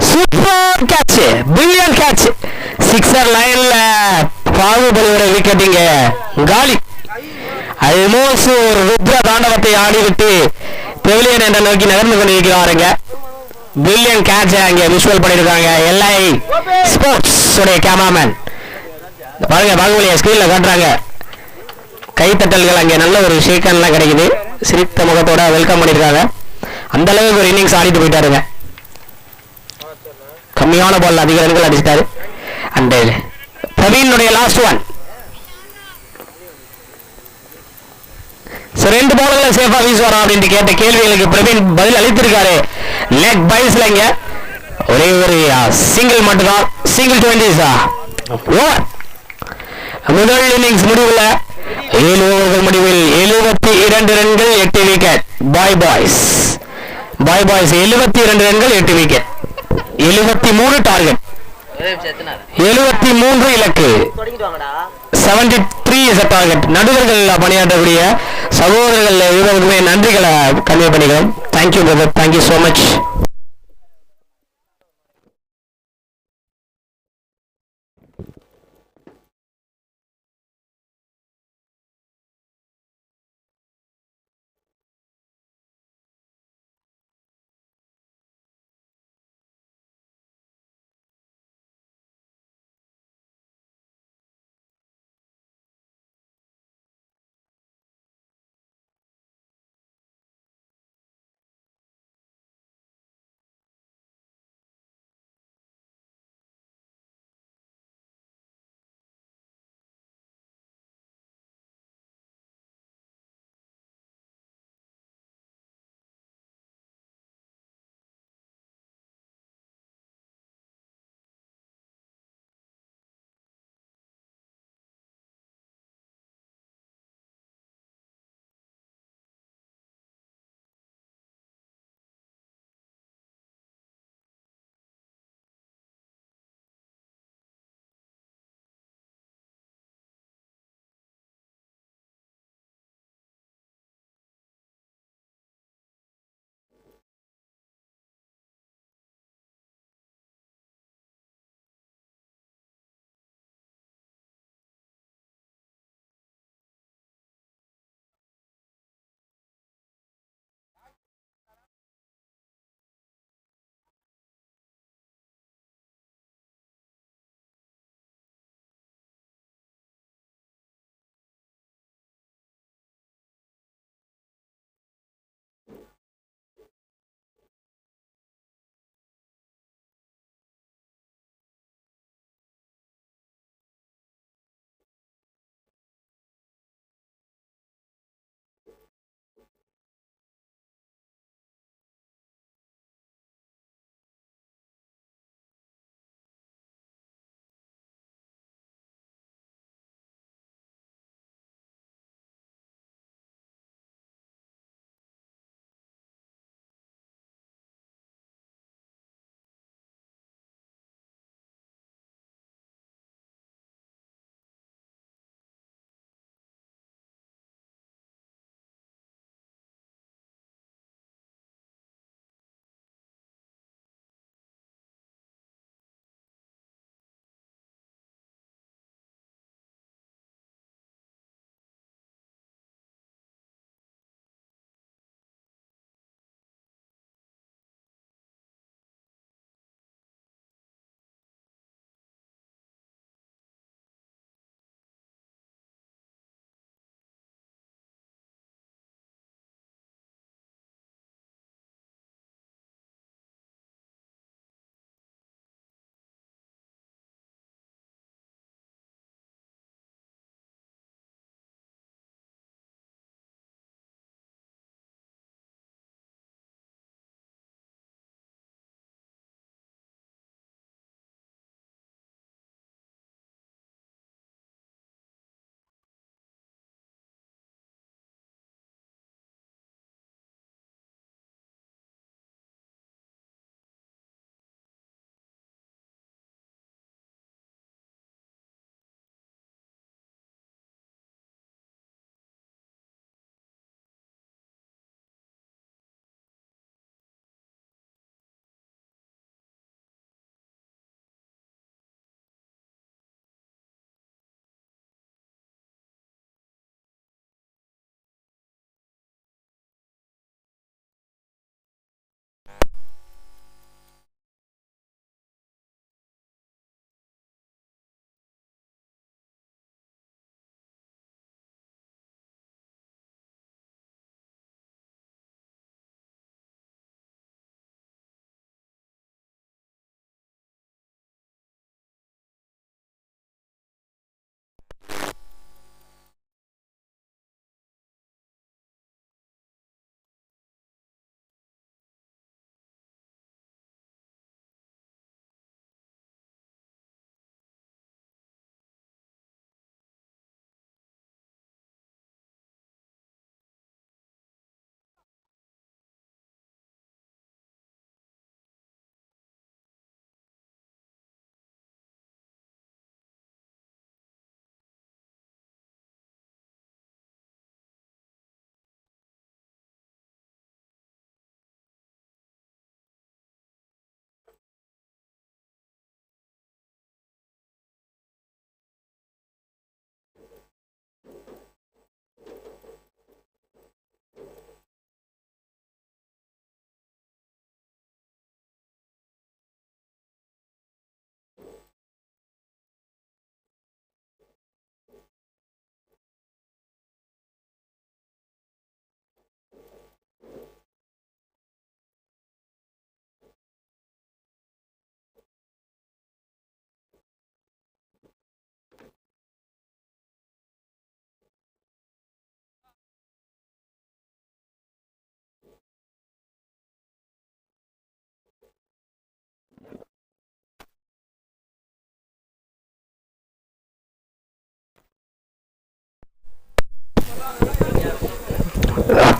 Super catch, brilliant catch. Sixer லைன்ல பாகுபலியோட விக்கெட்டிங்க காலி. ஆல்மோஸ்ட் ஒரு ருத்ர தாண்டவத்தை ஆடிவிட்டு பெவிலியன் என்ற நோக்கி நகர்ந்து கொண்டிருக்கிறாருங்க. பிரில்லியன் கேட்ச் அங்கே விஷுவல் பண்ணிருக்காங்க எல்ஐ ஸ்போர்ட்ஸ் உடைய கேமராமேன். பாருங்க பாகுபலியை ஸ்கிரீன்ல காட்டுறாங்க. கைத்தட்டல்கள் அங்கே நல்ல ஒரு ஷேக்கன்லாம் கிடைக்குது. சிரித்த முகத்தோட வெல்கம் பண்ணிருக்காங்க. அந்த அளவுக்கு ஒரு இன்னிங்ஸ் ஆடிட்டு போயிட்டாருங்க. கம்மியான பால் அதிக ரன்கள் அடிச்சிட்டாரு. அண்ட் பிரவீனுடைய லாஸ்ட் ஒன். 2 பால்களை சேஃபா வீசுவாரா அப்படின்னு கேட்ட கேள்விகளுக்கு பிரவீன் பதில் அளித்திருக்காரு. லெக் பைஸ்லங்க ஒரே ஒரு சிங்கிள் மட்டும்தான். Single 20s over. முதல் இன்னிங்ஸ் முடிவுல 7 ஓவர்கள் முடிவில் 72 ரன்கள் 8 விக்கெட். பாய் பாய்ஸ் 72 ரன்கள் 8 விக்கெட். 73 டார்கெட், 73 இலக்கு, 73 இஸ் டார்கெட். நடுவர்கள் பணியாற்றக்கூடிய சகோதரர்கள் இருவருக்குமே நன்றிகளை கன்வே பண்ணிக்கிறோம். Thank you brother, thank you so much.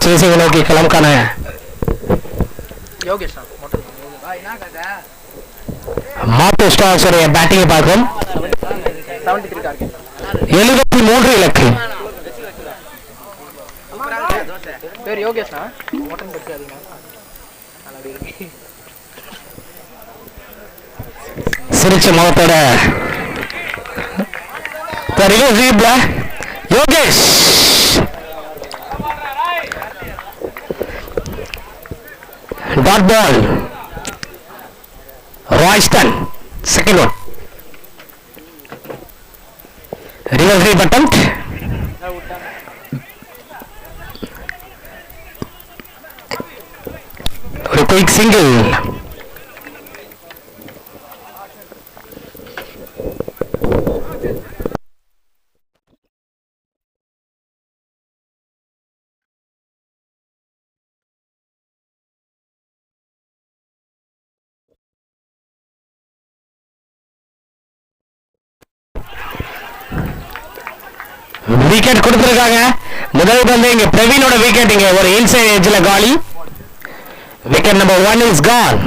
Chasing நோக்கி களம் காண யோகேஷ் மாட்டு ஸ்டார்ஸ் உடைய பேட்டிங் பார்க்கும். 73 டார்கெட் 73 இலக்கு. பேர் யோகேஷ்னா ஓட்டம் பற்றி அதிகமாக சிரிச்ச முகத்தோட Yogesh dot ball. Royston second one. Reverse reap attempt. ஒரு குயிக் சிங்கிள். விக்கெட் கொடுத்திருக்காங்க. முதல் பந்து இங்க பிரவீனோட விக்கெட். இங்க ஒரு இன்சைட் எட்ஜ்ல காலி. Wicket number 1 is gone.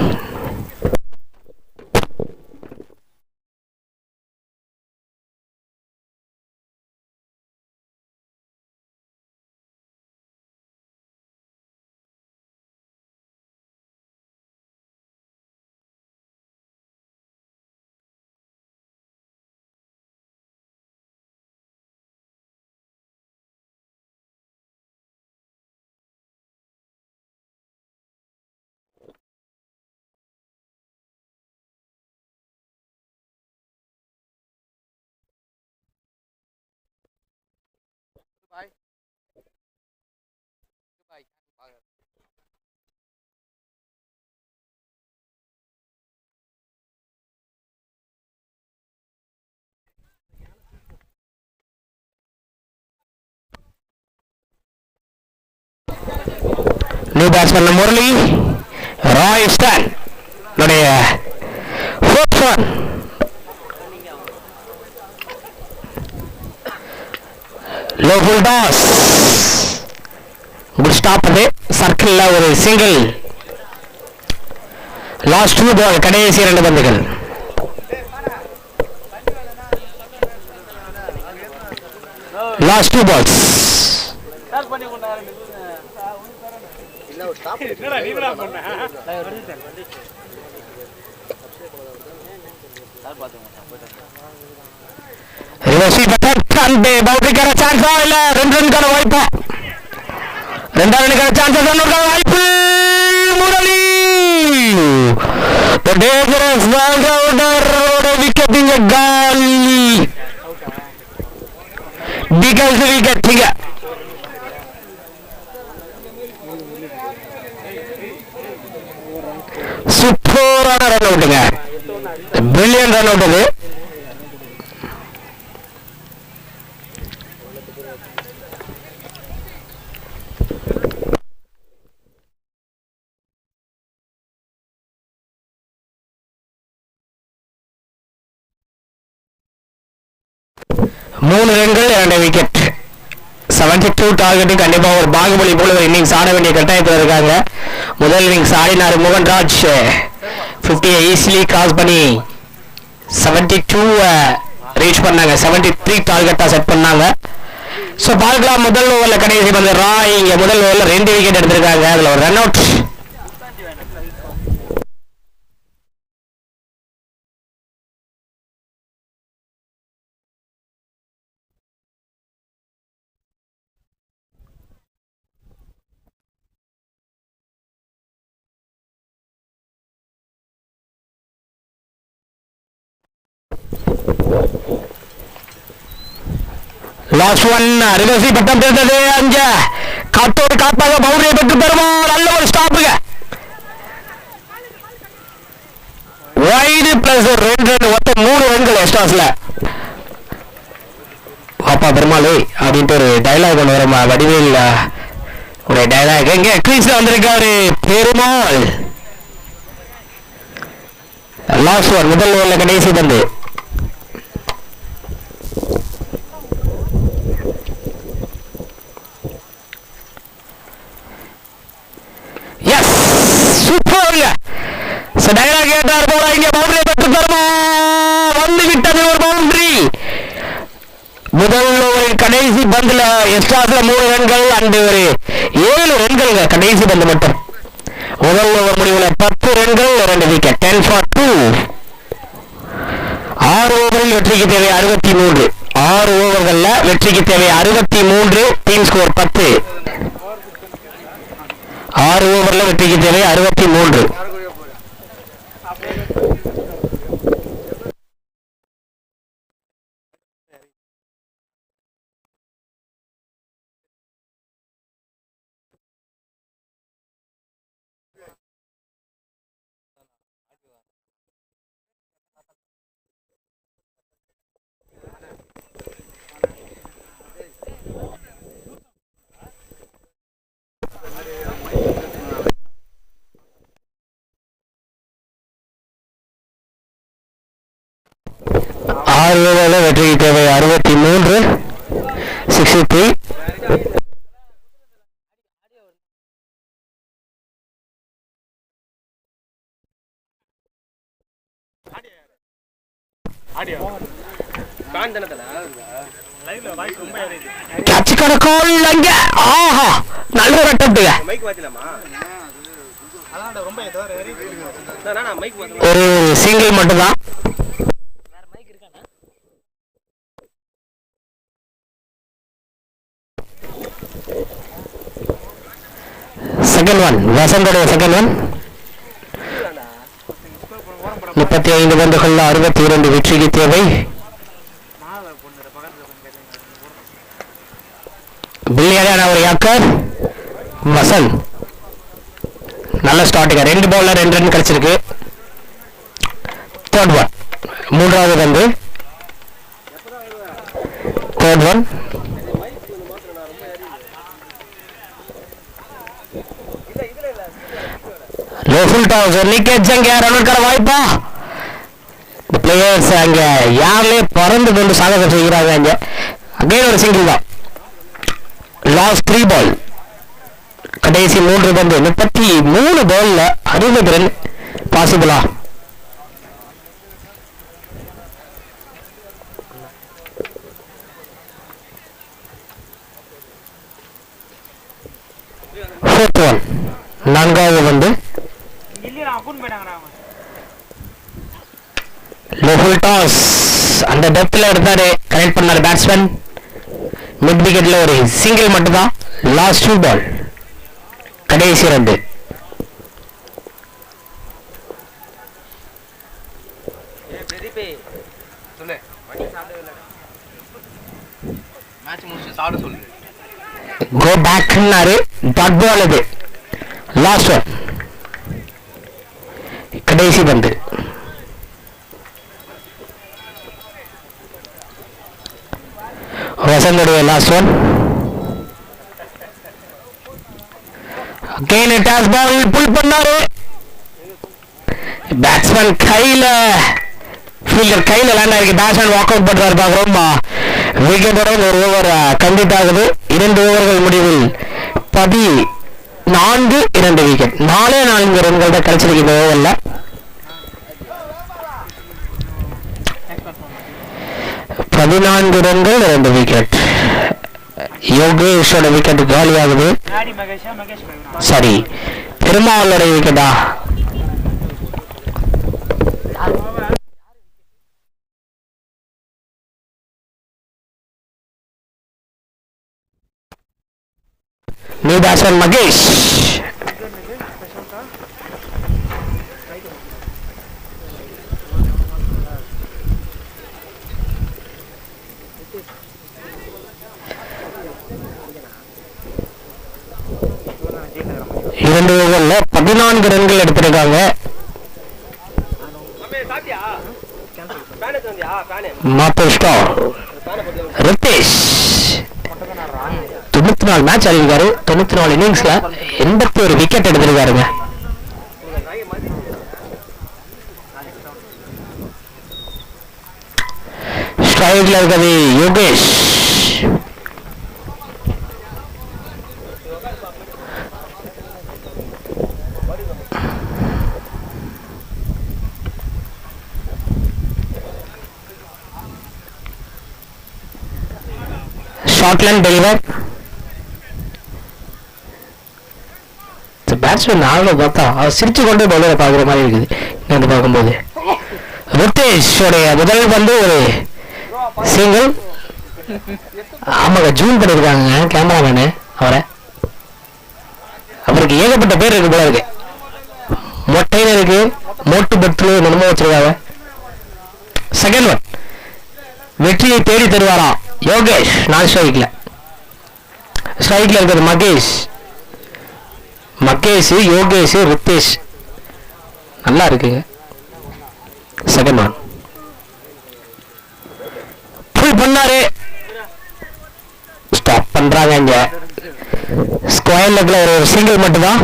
New batsman Murali. Royston உடைய fourth one. Low full toss. Good stop. அது சர்க்கிள்ல ஒரு சிங்கிள். லாஸ்ட் 2 பால். கடைசி 2 பந்துகள். Last 2 balls. பவுண்டரி கான சான்ஸ் இல்ல. 2 ரன்கான வாய்ப்பு. 2 ரன்கான சான்ஸ் வாய்ப்பு. Murali the dangerous all-rounder wicket இங்க காலி. பிகல்ஸ் விக்கெட். இங்க சூப்பரான ரன் அவுட்டுங்க. பிரில்லியன்ட் ரன் அவுட் அது. மூணு ரன்கள் 2 விக்கெட். 72 டார்கெட். கண்டிப்பா ஒரு பாகுபலி போல ஒரு இன்னிங்ஸ் ஆட வேண்டிய கட்டாயத்தில் இருக்காங்க. முதல் இன்னிங்ஸ் ஆடினார் மோகன்ராஜ். 50 ஈஸிலி கிராஸ் பண்ணி 72 ரீச் பண்ணாங்க. 73 டார்கெட்டா செட் பண்ணாங்க. ஸோ பார்க்கலாம். முதல் ஓவர்ல கடைசி பந்து ராய் இங்க முதல் ஓவர்ல 2 விக்கெட் எடுத்திருக்காங்க. அதுல ஒரு ரன் அவுட். Last one. ரிவர்சி பட்டம் இருந்தது. அங்க காத்தோடு காப்பாக பவுண்டரியை பெற்று பெறுவார். நல்ல ஒரு ஸ்டாப்புங்க. வைடு பிளஸ் ஒரு 2 ரன். மொத்தம் 3 ரன்கள் எக்ஸ்ட்ராஸ்ல. அப்பா பெருமாளே அப்படின்ட்டு ஒரு டைலாக் ஒன்று வரும். வடிவேல் ஒரு டைலாக். எங்க கிரீஸ்ல வந்திருக்காரு பெருமாள். Last one. முதல் ஓவர்ல கடைசி பந்து. டயலாக் கேட்டார் போல இங்கே பவுண்டரி பெற்று தருமா வந்து விட்டது ஒரு பவுண்டரி. முதல் ஓவரில் கடைசி பந்துல எக்ஸ்ட்ராஸ்ல 3 ரன்கள் அண்ட் ஒரு 7 ரன்கள் கடைசி பந்து மட்டும். முதல் ஓவர் முடிவில் 10 ரன்கள் 2 விக்கெட் 10 for 2. 6 ஓவரில் வெற்றிக்கு தேவை 63. 6 ஓவர்கள்ல வெற்றிக்கு தேவை 63. Team score 10. 6 ஓவர்ல வெற்றிக்கு தேவை 63. வெற்றிக்கு தேவை 63. 63. நல்ல ஒரு அட்டம்ப்ட். ஒரு சிங்கிள் மட்டும்தான். செகண்ட் ஒன் வசந்தோடைய செகண்ட் ஒன். 35 பந்துகள் 62 வெற்றிக்கு தேவை. பில்லியனான ஒரு யாக்கர் வசந்த். நல்ல ஸ்டார்டிங். 2 பால்ல 2 ரன் கிடைச்சிருக்கு. தேர்ட் ஒன் மூன்றாவது பந்து. தேர்ட் ஒன் வாய்ப்பா. பிளேயர்ஸ் அங்க யாருமே பறந்து கொண்டு சாதகம் செய்கிறாங்க. அங்க அகைன் ஒரு சிங்கிள் தான். லாஸ்ட் 3 பால் கடைசி 3 பந்து 33 பால்ல 60 ரன் பாசிபிளா? ஃபோர்த் ஒன் நான்காவது பந்து. அந்த டெப்த்ல எடுத்தாரு, கனெக்ட் பண்ணாரு பேட்ஸ்மேன். மிட் விக்கெட்ல ஒரு சிங்கிள் மட்டும் தான். லாஸ்ட் 2 பால் கடைசி 2. கோ பேக்னாரு. டாட் பால் அது. லாஸ்ட் ஒன் கடைசி பந்து. வசந்தோடைய last one. Again toss ball pull பண்ணாரு. பேட்ஸ்மேன் கையில ஃபீல்டர் கையில லேண்ட் ஆயிருக்கு. பேட்ஸ்மேன் வாக் அவுட் பண்றாரு. பாக்குறோம் விக்கெட்டோட ஒரு ஓவர் கம்ப்ளீட் ஆகுது. 2 ஓவர்கள் முடிவில் 14 2 விக்கெட். 4 ரன்கள் தான் கிடைச்சிருக்கு இந்த ஓவர்ல. 14 ரன்கள் 2 விக்கெட். யோகேஷோட விக்கெட் காலி ஆகுது. சாரி, பெருமாளோட விக்கெட்டா? New batsman Mahesh. இரண்டு ஓவர்ல 14 ரன்கள் எடுத்திருக்காங்க. ரித்தேஷ் 94 மேட்ச் ஆடிருக்காரு. 94 இன்னிங்ஸ்ல 81 விக்கெட் எடுத்திருக்காருங்க. ஸ்ட்ரைக்ல இருக்கிறது யோகேஷ். Scotland deliver. பேட்ஸ்மேன் ஆளுநர் பார்த்தா அவர் சிரிச்சு கொண்டு பவுலரை பார்க்குற மாதிரி இருக்குது இங்க வந்து பார்க்கும்போது. ருத்தேஷோடைய முதல் வந்து ஒரு சிங்கிள். ஆமாங்க, ஜூன் பண்ணியிருக்காங்க கேமராமேனு அவரை. அவருக்கு ஏகப்பட்ட பேர் இருக்கு போல இருக்கு. மொட்டையில இருக்கு, மோட்டு பட்டு என்னமோ வச்சிருக்காங்க. செகண்ட் ஒன் வெற்றியை தேடி தருவாராம் யோகேஷ். நான் ஸ்ட்ரைக்ல இருக்கிறது மகேஷ், யோகேஷ், ரித்தேஷ். நல்லா இருக்குங்க. செகண்ட் ஒன் ஃபுல் பண்ணாரு, ஸ்டாப் பண்றாங்க. இங்க ஸ்கொயர் லெக்ல ஒரு சிங்கிள் மட்டும்தான்.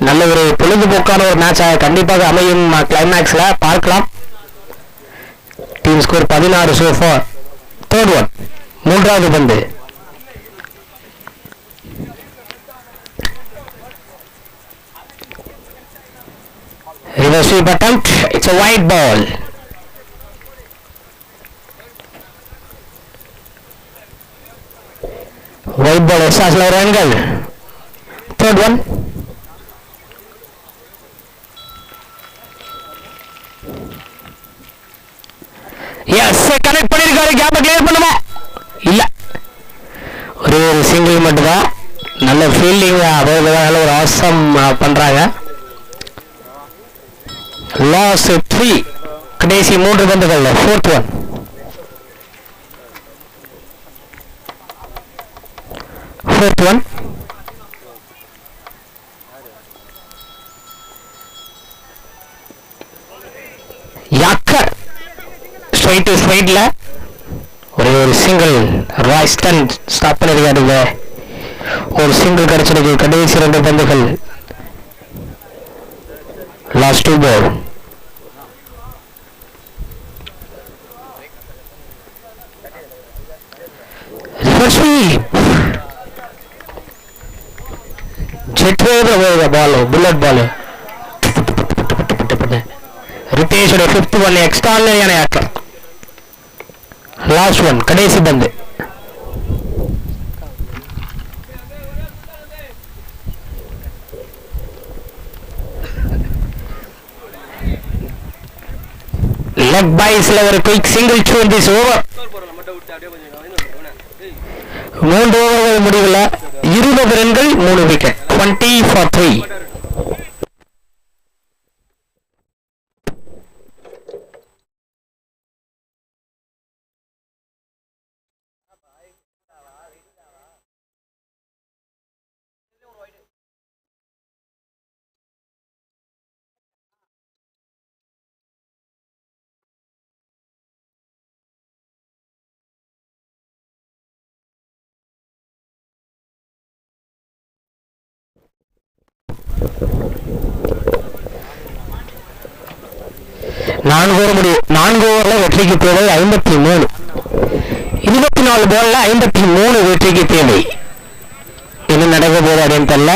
நல்ல ஒரு பொழுதுபோக்கான ஒரு மேட்சாக கண்டிப்பாக அமையும். கிளைமேக்ஸ்ல பார்க்கலாம். Team score 16 so far. Third one மூன்றாவது பந்து. Reverse sweep attempt. It's a wide ball. Wide ball எக்ஸாஸ்ல ஒரு ரன்கள். Third one. எஸ் கனெக்ட் பண்ணிருக்காரு. கேப்ப கிளியர் பண்ணுமா? இல்ல, ஒரே ஒரு சிங்கிள் மட்டும்தான். நல்ல ஃபீல்டிங், நல்ல ஒரு ஆசம் பண்றாங்க. லாஸ் 3 கடைசி 3 பந்துகள்ல. Fourth one. யாக்கர் ஸ்ட்ரைட்ல ஒரே ஒரு சிங்கிள். Royston stop பண்ணிருக்காருங்க. ஒரு சிங்கிள் கிடைச்சிருக்கு கடைசி 2 பந்துகள். லாஸ்ட் 2 பால். ஜெட் வேவ்ல பால், புல்லட் பால். ரித்தேஷோட 5th ஒன் எக்ஸ்ட்ராடினரியான ஆட்டம். லாஸ்ட் ஒன் கடைசி பந்து. லெக் பைஸ்ல ஒரு quick single to this over. 3 ஓவர்கள் முடிவுல 20 ரன்கள் 3 விக்கெட். 20 for 3. நான்கு ஓவர்ல வெற்றிக்கு தேவை 53. 24 பால்ல 53 வெற்றிக்கு தேவை. என்ன நடக்க போகுது அப்படின்னு தெரியல.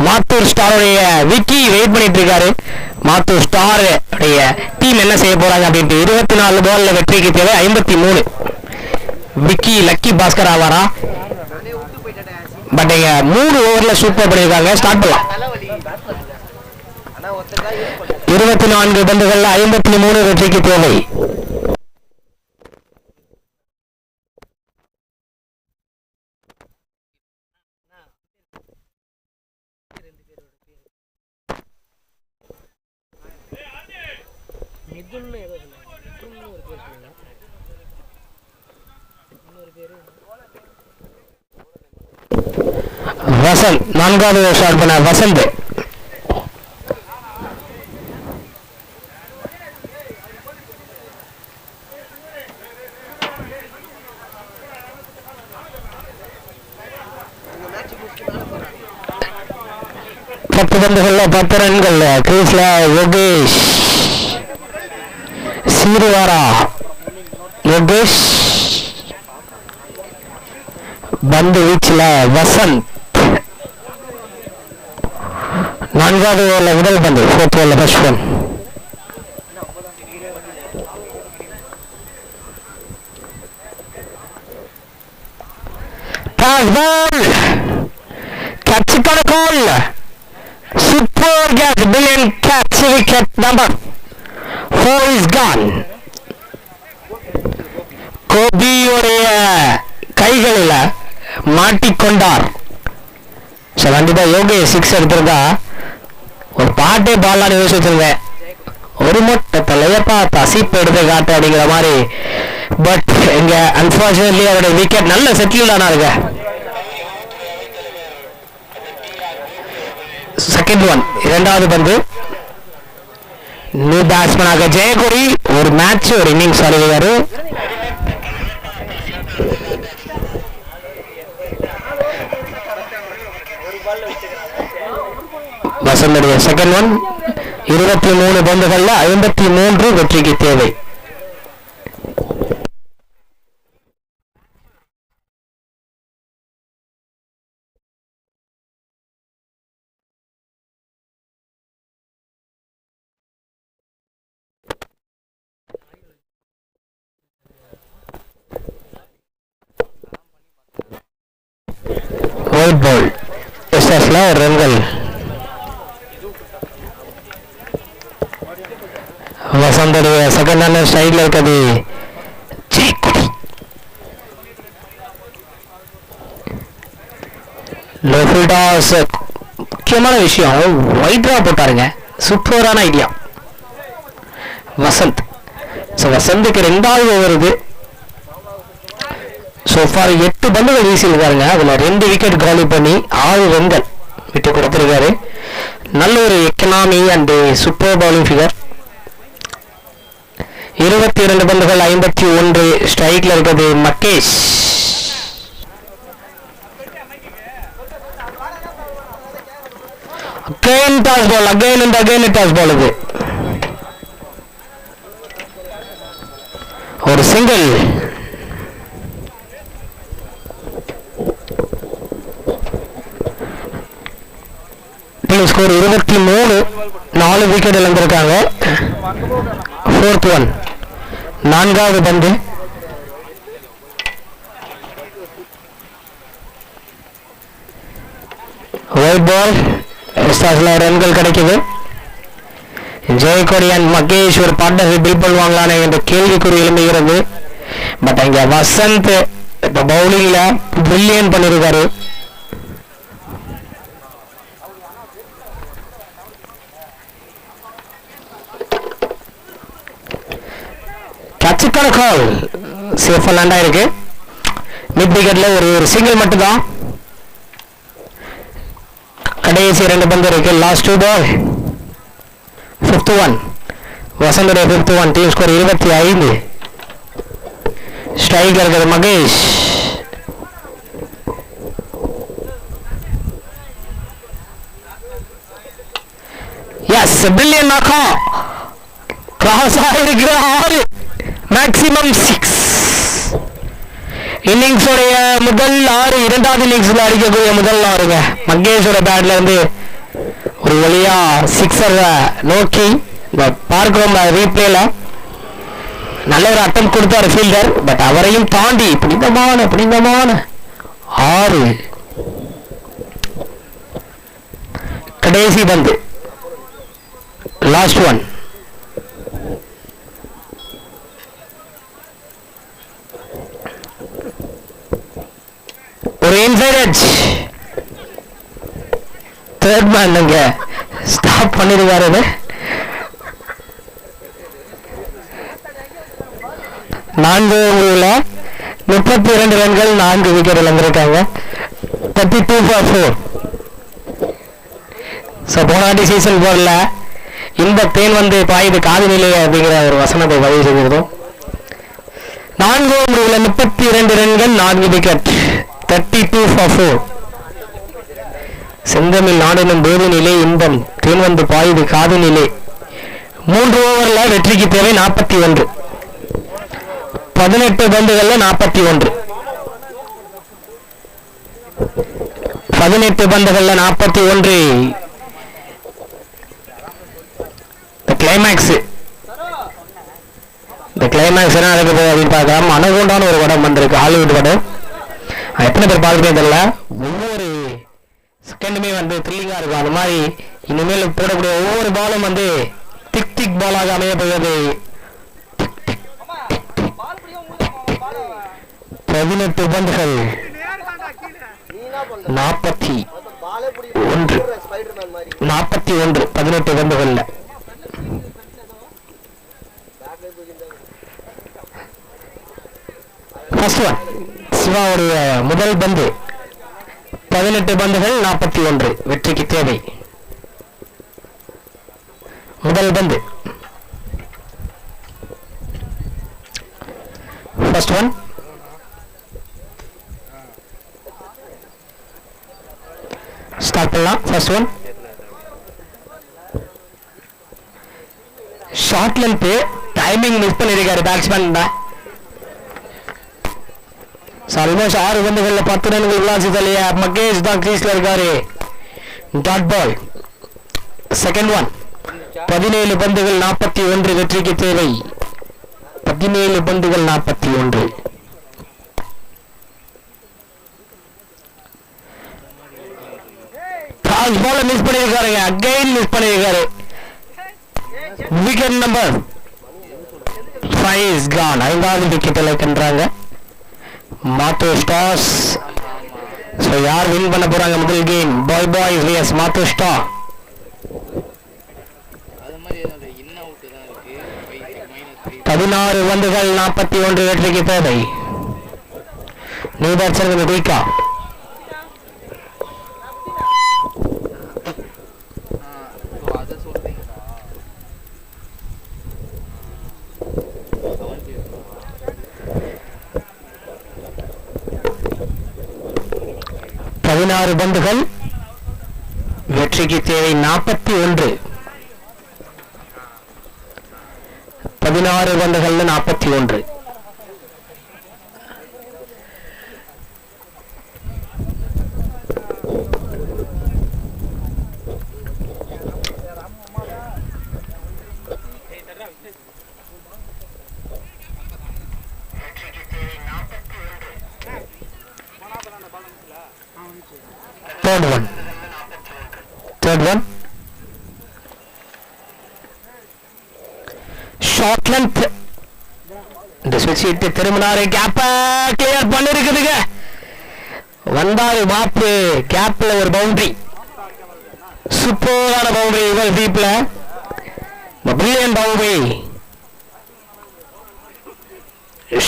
மாத்தூர் ஸ்டாருடைய விக்கி வெயிட் பண்ணிட்டு இருக்காரு. மாத்தூர் ஸ்டார் டீம் என்ன செய்ய போறாங்க அப்படின்ட்டு. 24 பால்ல வெற்றிக்கு தேவை 53. Vicky lucky Bhaskar Awaara? But 3 ஓவர்ல சூப்பர் பண்ணிருக்காங்க. ஸ்டார்ட் பண்ணலாம். 24 பந்துகள்ல 53 வெற்றிக்கு தேவை. வசந்த் 4வது ஷாட் பண்ண. வசந்த் பத்து பந்துகள்ல 10 ரன்கள். கிரீஸ்ல யோகேஷ், சீருவாரா, யோகேஷ் பந்து வீச்சுல வசந்த். நான்காவது ஓவரில் முதல் பந்து, 4th ஓவரில் ஃபர்ஸ்ட் ஒன். பாஸ் பால், கேட்சுக்கான call, super catch, brilliant catch, wicket number 4 is gone. கோபியுடைய கைகளில் மாட்டிக்கொண்டார். கண்டிப்பா யோகேஷ் 6 எடுத்திருந்தா ஒரு பாட்டே பாடலான்னு யோசிச்சிருந்தேன். ஒரு மொட்டை தலையப்பா தசிப்பு எடுத்து காட்டு அப்படிங்கிற மாதிரி. பட் இங்க அன்பார்ச்சுனேட்லி அவருடைய விக்கெட் நல்ல செட்டில் ஆனாருங்க. செகண்ட் ஒன், இரண்டாவது பந்து. நியூ பேட்ஸ்மேனாக ஜெயகொடி ஒரு மேட்ச் ஒரு இன்னிங்ஸ் ஆடுகிறாரு. வசந்தடைய செகண்ட் ஒன், 23 பந்துகள்ல 53 வெற்றிக்கு தேவை. ஒயிட் பால், எஸ்எஸ்ல ரன்கள். வசந்தடைய செகண்ட் ரன்னர் சைடில் இருக்கிறது ஜெயக்குடி. முக்கியமான விஷயம் ஒயிட்ரா போட்டாருங்க, சூப்பரான ஐடியா வசந்த். வசந்துக்கு 2வது ஓவர் இது. சோஃபார் 8 பந்துகள் வீசியிருக்காருங்க, அதுல 2 விக்கெட் காலி பண்ணி 6 ரன்கள் விட்டு கொடுத்திருக்காரு. நல்ல ஒரு economy and super bowling figure. 22 பந்துகள் 51. ஸ்ட்ரைக்ல இருக்கிறது Mahesh. Again toss ball, again and again toss ball. இது ஒரு சிங்கிள். Team score 23. 4 விக்கெட் இழந்திருக்காங்க. 4th ஒன், 4வது பந்து. ஒயிட் பால், ரன்கள் கிடைக்குது. ஜெயக்கொடி அண்ட் மகேஷ் ஒரு பார்ட்னர்ஷிப் பில் பண்ணுவாங்களானே என்ற கேள்விக்குறி எழும்புகிறது. பட் அங்க வசந்த் இப்ப பவுலிங்ல பிரில்லியன்ட் பண்ணிருக்காரு. கேட்சுக்கான கால் சேஃபா லேண்ட் ஆயிருக்கு. மிட் விக்கெட்ல ஒரு சிங்கிள் மட்டும் தான். கடைசி 2 பந்து இருக்கு. Last 2 ball. 5th ஒன், வசந்தோட 5th ஒன். Team score 25. ஸ்ட்ரைக்ல இருக்கிறது மகேஷ். எஸ், பில்லியன் நாக்கா கிராஸ் ஆயிருக்கிற 6, மேக்ஸிமம் 6. இன்னிங்ஸோடைய முதல் 6, 2வது இன்னிங்ஸ்ல அடிக்கக்கூடிய முதல் 6ங்க. மகேஷோட பேட்ல இருந்து ஒரு வழியா 6 நோக்கி பார்க்கிறோம் ரீப்ளேல. நல்ல ஒரு அட்டம் கொடுத்தாரு ஃபீல்டர். பட் அவரையும் தாண்டி புனிதமான 6. கடைசி பந்து, லாஸ்ட் ஒன். ஒரு இன்சைட் எட்ஜ். 3rd மேன் அங்க ஸ்டாப் பண்ணிருக்காரு. 4 ஓவர்ல 32 ரன்கள், 4 விக்கெட் இழந்திருக்காங்க. 32 for 4. போனாட்டி சீசன் 4ல இந்த தேன் வந்து பாயுது காது நிலை அப்படிங்கிற ஒரு வசனத்தை பதிவு செய்திருந்தோம். 4 ஓவர்ல 32 ரன்கள், 4 விக்கெட். 32 for 4. செந்தமிழ் நாடெனும் போது நிலை இன்பம் தேன் வந்து பாயுது காது நிலை. 3 ஓவர்ல வெற்றிக்கு தேவை 41. 18 பந்துகள்ல 41. 18 பந்துகள்ல 41. கிளைமேக்ஸ். இந்த கிளைமேக்ஸ் என்ன நடக்க போகுது அப்படின்னு பார்க்கலாம். அனகோண்டான ஒரு படம் வந்திருக்கு, ஹாலிவுட் படம். எத்தனை பேர் பார்க்குறேன் தெரியல. ஒவ்வொரு செகண்டுமே வந்து த்ரில்லிங்காக இருக்கும். அந்த மாதிரி இனிமேல் போடக்கூடிய ஒவ்வொரு பாலும் வந்து திக் திக் பாலாக அமைய போகிறது. 18 பந்துகள் 41 18 பந்துகள்ல ஃபர்ஸ்ட் ஒன் சிவாவுடைய முதல் பந்து. 18 பந்துகள் 41 வெற்றிக்கு தேவை. முதல் பந்து ஃபர்ஸ்ட் ஒன். ஸ்டார்ட் பண்ணலாம். First one short length. Timing miss பண்ணிருக்காரு பேட்ஸ்மேன் தான். ஆல்மோஸ்ட் 6 பந்துகள்ல 10 ரன்கள் விளாசி தள்ளிய மகேஷ் தான் கிரீஸ்ல இருக்காரு. Dot ball. செகண்ட் ஒன் 17 பந்துகள் 41 வெற்றிக்கு தேவை. 17 பந்துகள் 41. பாஸ் பால் மிஸ் பண்ணிருக்காருங்க. அகைன் மிஸ் பண்ணிருக்காரு. Wicket number 5 is gone. 5வது விக்கெட் இழக்கின்றாங்க மாத்தோ ஸ்டார்ஸ். சோ யார் வின் பண்ண போறாங்க முதல் கேம்? பாய்ஸ் விஎஸ் மாத்தோ ஸ்டார். 16 பந்துகள் 41 வெற்றிக்கு தேவை. நீதாச்சன் குயிக்கா. பந்துகள் வெற்றிக்கு தேவை 41. 16 பந்துகள் 41. Third one short length. இந்த ஸ்விட்ச் இட்டு திரும்பினாரு. கேப்ப கிளியர் பண்ணிருக்குதுங்க. வந்தாரு மாப்பு. கேப்ல ஒரு பவுண்டரி. சூப்பரான பவுண்டரி. இவர் டீப்ல பிரில்லியன்ட் பவுண்டரி.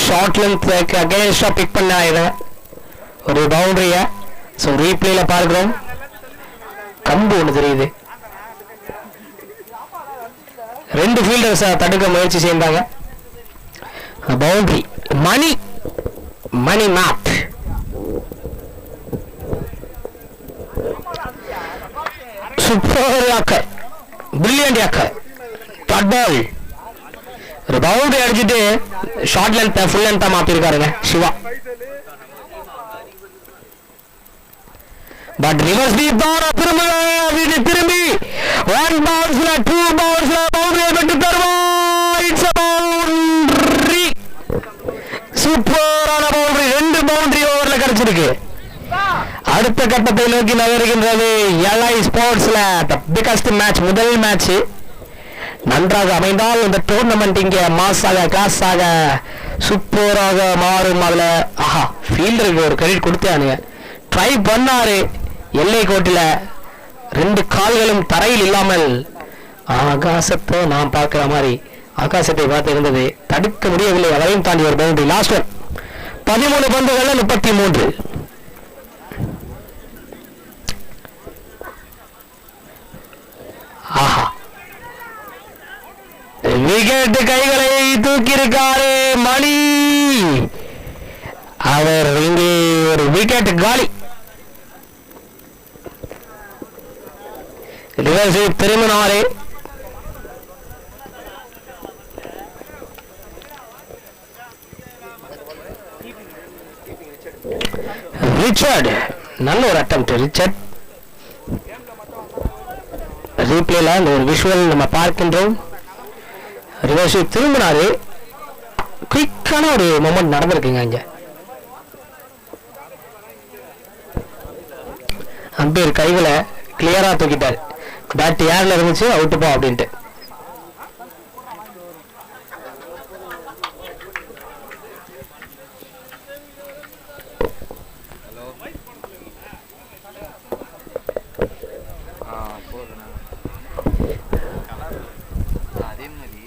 ஷார்ட் லென்த் அகைன்ஸ்டா பிக் பண்ணாரு ஒரு பவுண்டரிய. ஸோ ரீப்ளேல பார்க்கிறோம். கம்பு ஒன்று தெரியுது. 2 ஃபீல்டர்ஸ் தடுக்க முயற்சி செய்தாங்க. பவுண்டரி. மணி மேப். Super yorker. Brilliant yorker. Dot ball. ஒரு பவுண்டரி அடிச்சுட்டு ஷார்ட் லென்த் ஃபுல் லென்த்தா மாத்திருக்காருங்க சிவா. பட் ரிவர்ஸ் டீப் தான் திரும்பி 1 பவுன்ஸ்ல 2 பவுன்ஸ்ல பவுண்டரியை பெற்று தருவோம். It's a boundary. சூப்பரான பவுண்டரி. 2 பவுண்டரி ஓவர்ல கிடைச்சிருக்கு. அடுத்த கட்டத்தை நோக்கி நகர்கின்றது எல்ஐ ஸ்போர்ட்ஸ்ல பிகஸ்ட் மேட்ச். முதல் மேட்ச் நன்றாக அமைந்தால் இந்த டோர்னமெண்ட் இங்க மாஸாக கிளாஸாக சூப்பராக மாறும். அதுல ஆஹா ஃபீல்டருக்கு ஒரு கிரெடிட் கொடுத்தானுங்க. ட்ரை பண்ணாரு எல்லை கோட்டில. 2 கால்களும் தரையில் இல்லாமல் ஆகாசத்தை நாம் பார்க்கிற மாதிரி ஆகாசத்தை பார்த்து இருந்தது. தடுக்க முடியவில்லை. அதையும் தாண்டி ஒரு பவுண்டரி. லாஸ்ட் ஒன் 13 பந்துகள் 33. ஆஹா விக்கெட் கைகளை தூக்கி இருக்காரு மணி. அவர் இங்கே ஒரு விக்கெட் காலி. திரும்பினாரு. ரிச்சர்ட் நல்ல ஒரு அட்டெம்ப்ட். ரிச்சர்ட் ரீப்ளேல ஒரு விஷுவல் நம்ம பார்க்கின்றோம். ரிவர்ஸ் திரும்பினாரு. குயிக்கான ஒரு மொமெண்ட் நடந்திருக்குங்க இங்க. அம்பேர் கைகளை கிளியரா தூக்கிட்டாரு. பேட் ஏர்ல இருந்துச்சு, அவுட்டு போ அப்படின்ட்டு. அதே மாதிரி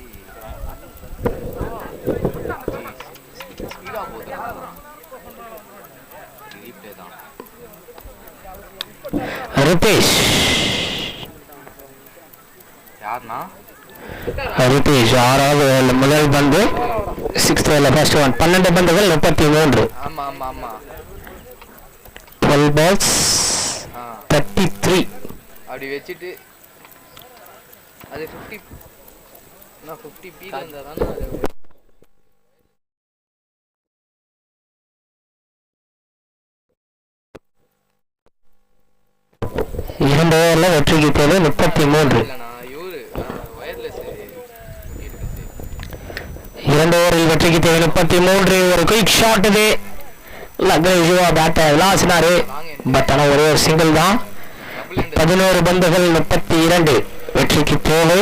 ஸ்பீடாக போகுது. ரீப்ளே தான். ரிதேஷ் யாருண்ணா? ரிதேஷ் 6வது முதல் பந்து, 6th ஃபர்ஸ்ட் ஒன். 12 பந்துகள் 33. ஆமா ஆமா ஆமா. 12 balls 33. அப்படி வச்சுட்டு அது 50 பீல இருந்தால் தானே அது. இரண்டு ஓவர்ல வெற்றிக்கு தேவை 33. இரண்டு ஓவரில் வெற்றிக்கு தேவை 33. ஒரு குயிக் ஷாட் இது. லக்னேஷுவா பேட்டை விளாசினாரு. பட் ஆனால் ஒரே ஒரு சிங்கிள் தான். 11 பந்துகள் 32. வெற்றிக்கு தேவை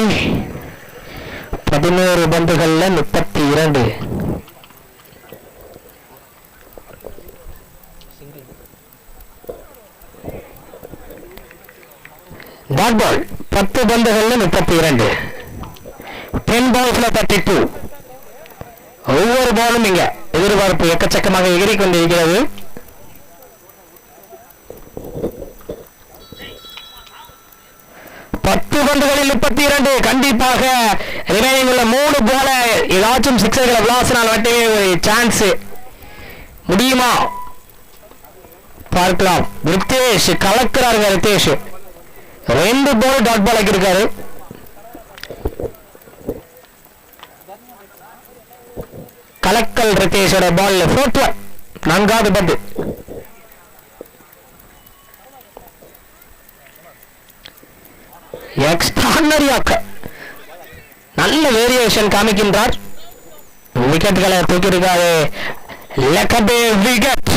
11 பந்துகள்ல 32. Dot ball 10 பந்துகள்ல 32. 10 balls 32. ஒவ்வொரு பாலும் இங்க எதிர்பார்ப்பு எக்கச்சக்கமாக எகிரி கொண்டிருக்கிறது. பந்துகளில் 32. கண்டிப்பாக ரிமைனிங் உள்ள 3 போல ஏதாச்சும் சிக்ஸர்களை விளாசினால் மட்டுமே ஒரு சான்ஸ். முடியுமா பார்க்கலாம். ரித்தேஷ் கலக்கிறாருங்க. ரித்தேஷ் 2 பால் டாட் பால் ஆக்கியிருக்காரு. கலக்கல் ரித்தேஷோட பால் 4th 4வது பந்து. எக்ஸ்ட்ரானரியாக நல்ல வேரியேஷன் காமிக்கின்றார். விக்கெட்டுகளை தூக்கியிருக்காரு. விக்கெட்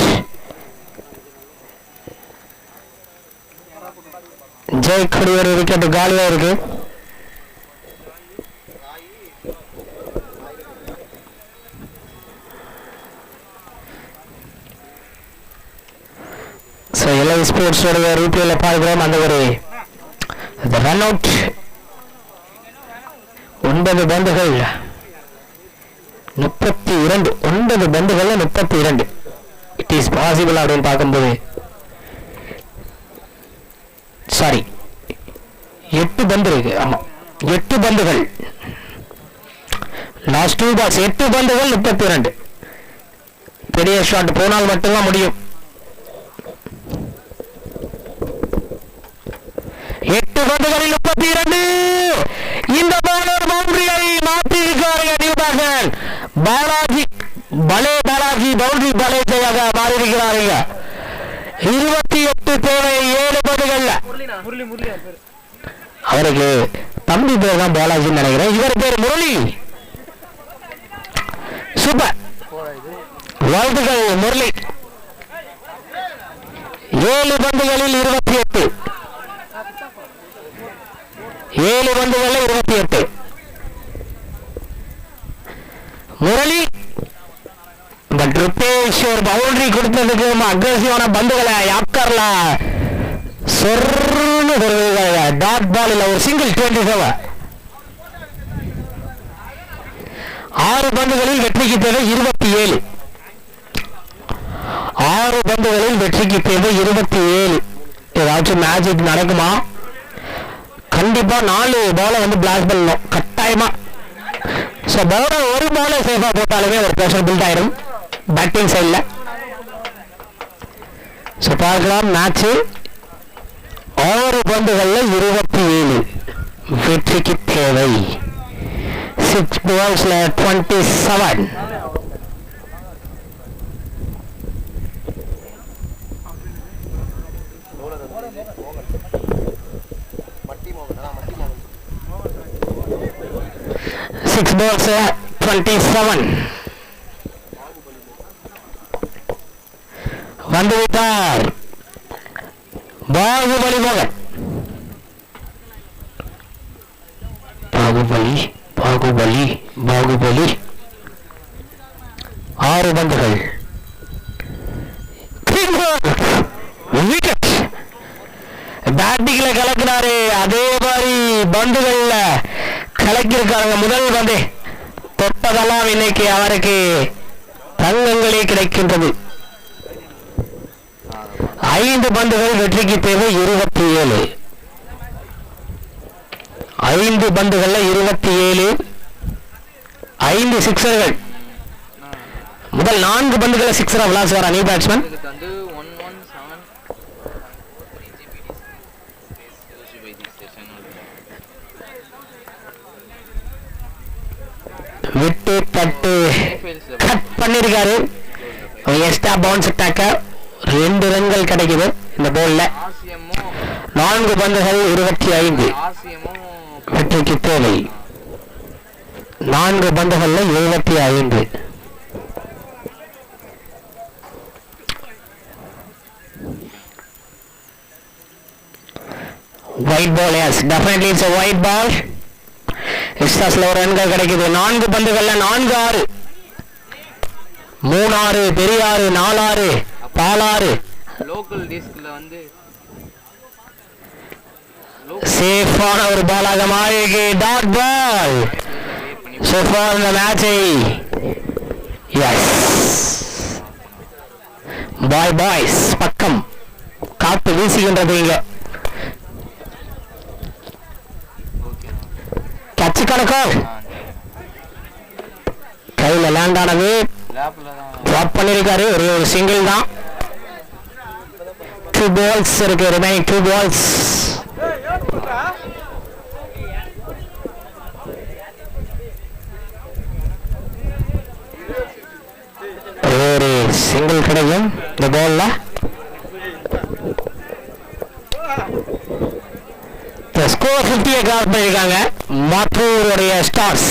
ஜெயக்குடி ஒரு விக்கெட் காலியா இருக்கு. ஸ்போர்ட்ஸோட ரூபியில பார்க்கிறோம். அந்த ஒரு ரன் அவுட். 9 பந்துகள் 32. 9 பந்துகள் 32. இட் இஸ் பாசிபிள் அப்படின்னு பார்க்கும்போது, சாரி 8 பந்து இருக்கு. ஆமா 8 பந்துகள். லாஸ்ட் 2 பால்ஸ் 8 பந்துகள் 32. பெரிய ஷாட் போனால் மட்டும்தான் முடியும். 8 பந்துகளில் 32. இந்த பவுலர் பவுண்டரியை மாற்றியிருக்கிறார்கள். நியூபாசன் பாலாஜி பாலாஜி பவுண்டரி பலேஜையாக மாறியிருக்கிறார்கள். 28 தேவை 7 பந்துகள். அவருக்கு தம்பி பேர் தான் பாலாஜின்னு நினைக்கிறேன். இவர் பேர் முரளி. சூப்பர், வாழ்த்துக்கள் முரளி. 7 பந்துகளில் 28. 7 பந்துகளில் 28. முரளி பட் ருபேஷ் ஒரு பவுண்டரி கொடுத்ததுக்கு அக்ரெசிவான பந்துகளை யாக்கர்ல சொர்னு டாட் பாலில் ஒரு சிங்கிள் 27. 6 பந்துகளில் வெற்றிக்கு தேவை 27. 6 பந்துகளில் வெற்றிக்கு தேவை 27. ஏதாச்சும் மேஜிக் நடக்குமா? கண்டிப்பா 4 பாலை வந்து பிளாக் பண்ணணும் கட்டாயமா. ஸோ பவுலர் ஒரு பாலை சேஃபா போட்டாலுமே ஒரு ப்ரெஷர் பில்ட் ஆயிடும் பேட்டிங் சைடில். ஸோ பார்க்கலாம் மேட்ச். 6 பந்துகளில் 27 வெற்றிக்கு தேவை. 6 balls 27. 6 balls 27. வந்துவிட்டார் பாகுபலி மகன். பாகுபலி பாகுபலி பாகுபலி 6 பந்துகள். விக்கெட். பேட்டிங்ல கலக்கினாரு, அதே மாதிரி பந்துகள்ல கலக்கிருக்காங்க. முதல் பந்து தொட்டதெல்லாம் இன்னைக்கு அவருக்கு தங்கங்களே கிடைக்கின்றது. 5 பந்துகள் வெற்றிக்கு தேவை 27. 5 பந்துகள்ல 27, 5 சிக்ஸர்கள். முதல் 4 பந்துகளை சிக்ஸரா விளாசுவார் அணி பேட்ஸ்மேன். இதுக்கு வந்து 117 விட்டு தட்டு கட் பண்ணிருக்காரு. எக்ஸ்ட்ரா பவுன்ஸ் அட்டாக்க 2 ரன்கள் கிடைக்குது இந்த போல்ல. 4 பந்துகள் 25 வெற்றிக்கு தேவை. 4 பந்துகள்ல 75. white ball, yes, definitely it's a white ball. எக்ஸ்ட்ராஸ்ல ஒரு ரன்கள் கிடைக்குது. 4 பந்துகள்ல 4-6, 3-6, பெரியாறு 4-6, பாலாறு. லோக்கல் டிஸ்க்ல வந்து சேஃபான ஒரு பாலாக மாறி டாட் பால். So far இந்த மேட்சை எஸ் பாய்ஸ் பக்கம் காத்து வீசுகின்றது. இங்க கட்சி கணக்கம் கையில லேண்ட் ஆனது. டிராப் பண்ணிருக்காரு. ஒரே ஒரு சிங்கிள் தான். 2 balls இருக்கு. Remaining 2 balls. ஒரு சிங்கிள் கிடைக்கும் இந்த பால்ல. ஸ்கோர் 50 கிராஸ் பண்ணிருக்காங்க மற்றவருடைய ஸ்டார்ஸ்.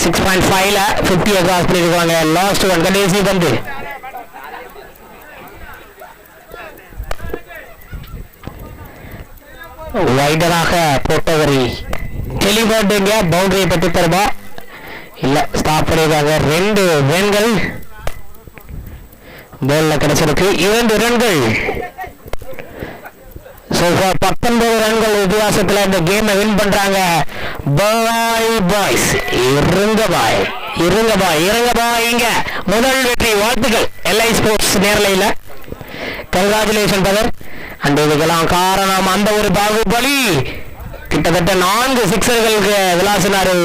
6.5ல 50 கிராஸ் பண்ணிருக்காங்க. லாஸ்ட் ஒன் கடைசி பந்து. வைடராக போட்டவரை டெலிவர்டுங்க பவுண்டரியை பற்றி தருவா இல்ல ஸ்டாப் பண்ணிருக்காங்க. 2 ரன்கள் பால்ல கிடைச்சிருக்கு. 2 ரன்கள். 19 ரன்கள் வித்தியாசத்துல இந்த கேமை வின் பண்றாங்க பாய்ஸ். இருங்க பாய் இங்க முதல் வெற்றி. வாழ்த்துக்கள் எல்ஐ ஸ்போர்ட்ஸ் நேரலையில. Congratulation brother. அண்ட் இதுக்கெல்லாம் காரணம் அந்த ஒரு பாகுபலி. கிட்டத்தட்ட 4 சிக்ஸர்களுக்கு விளாசினாரு.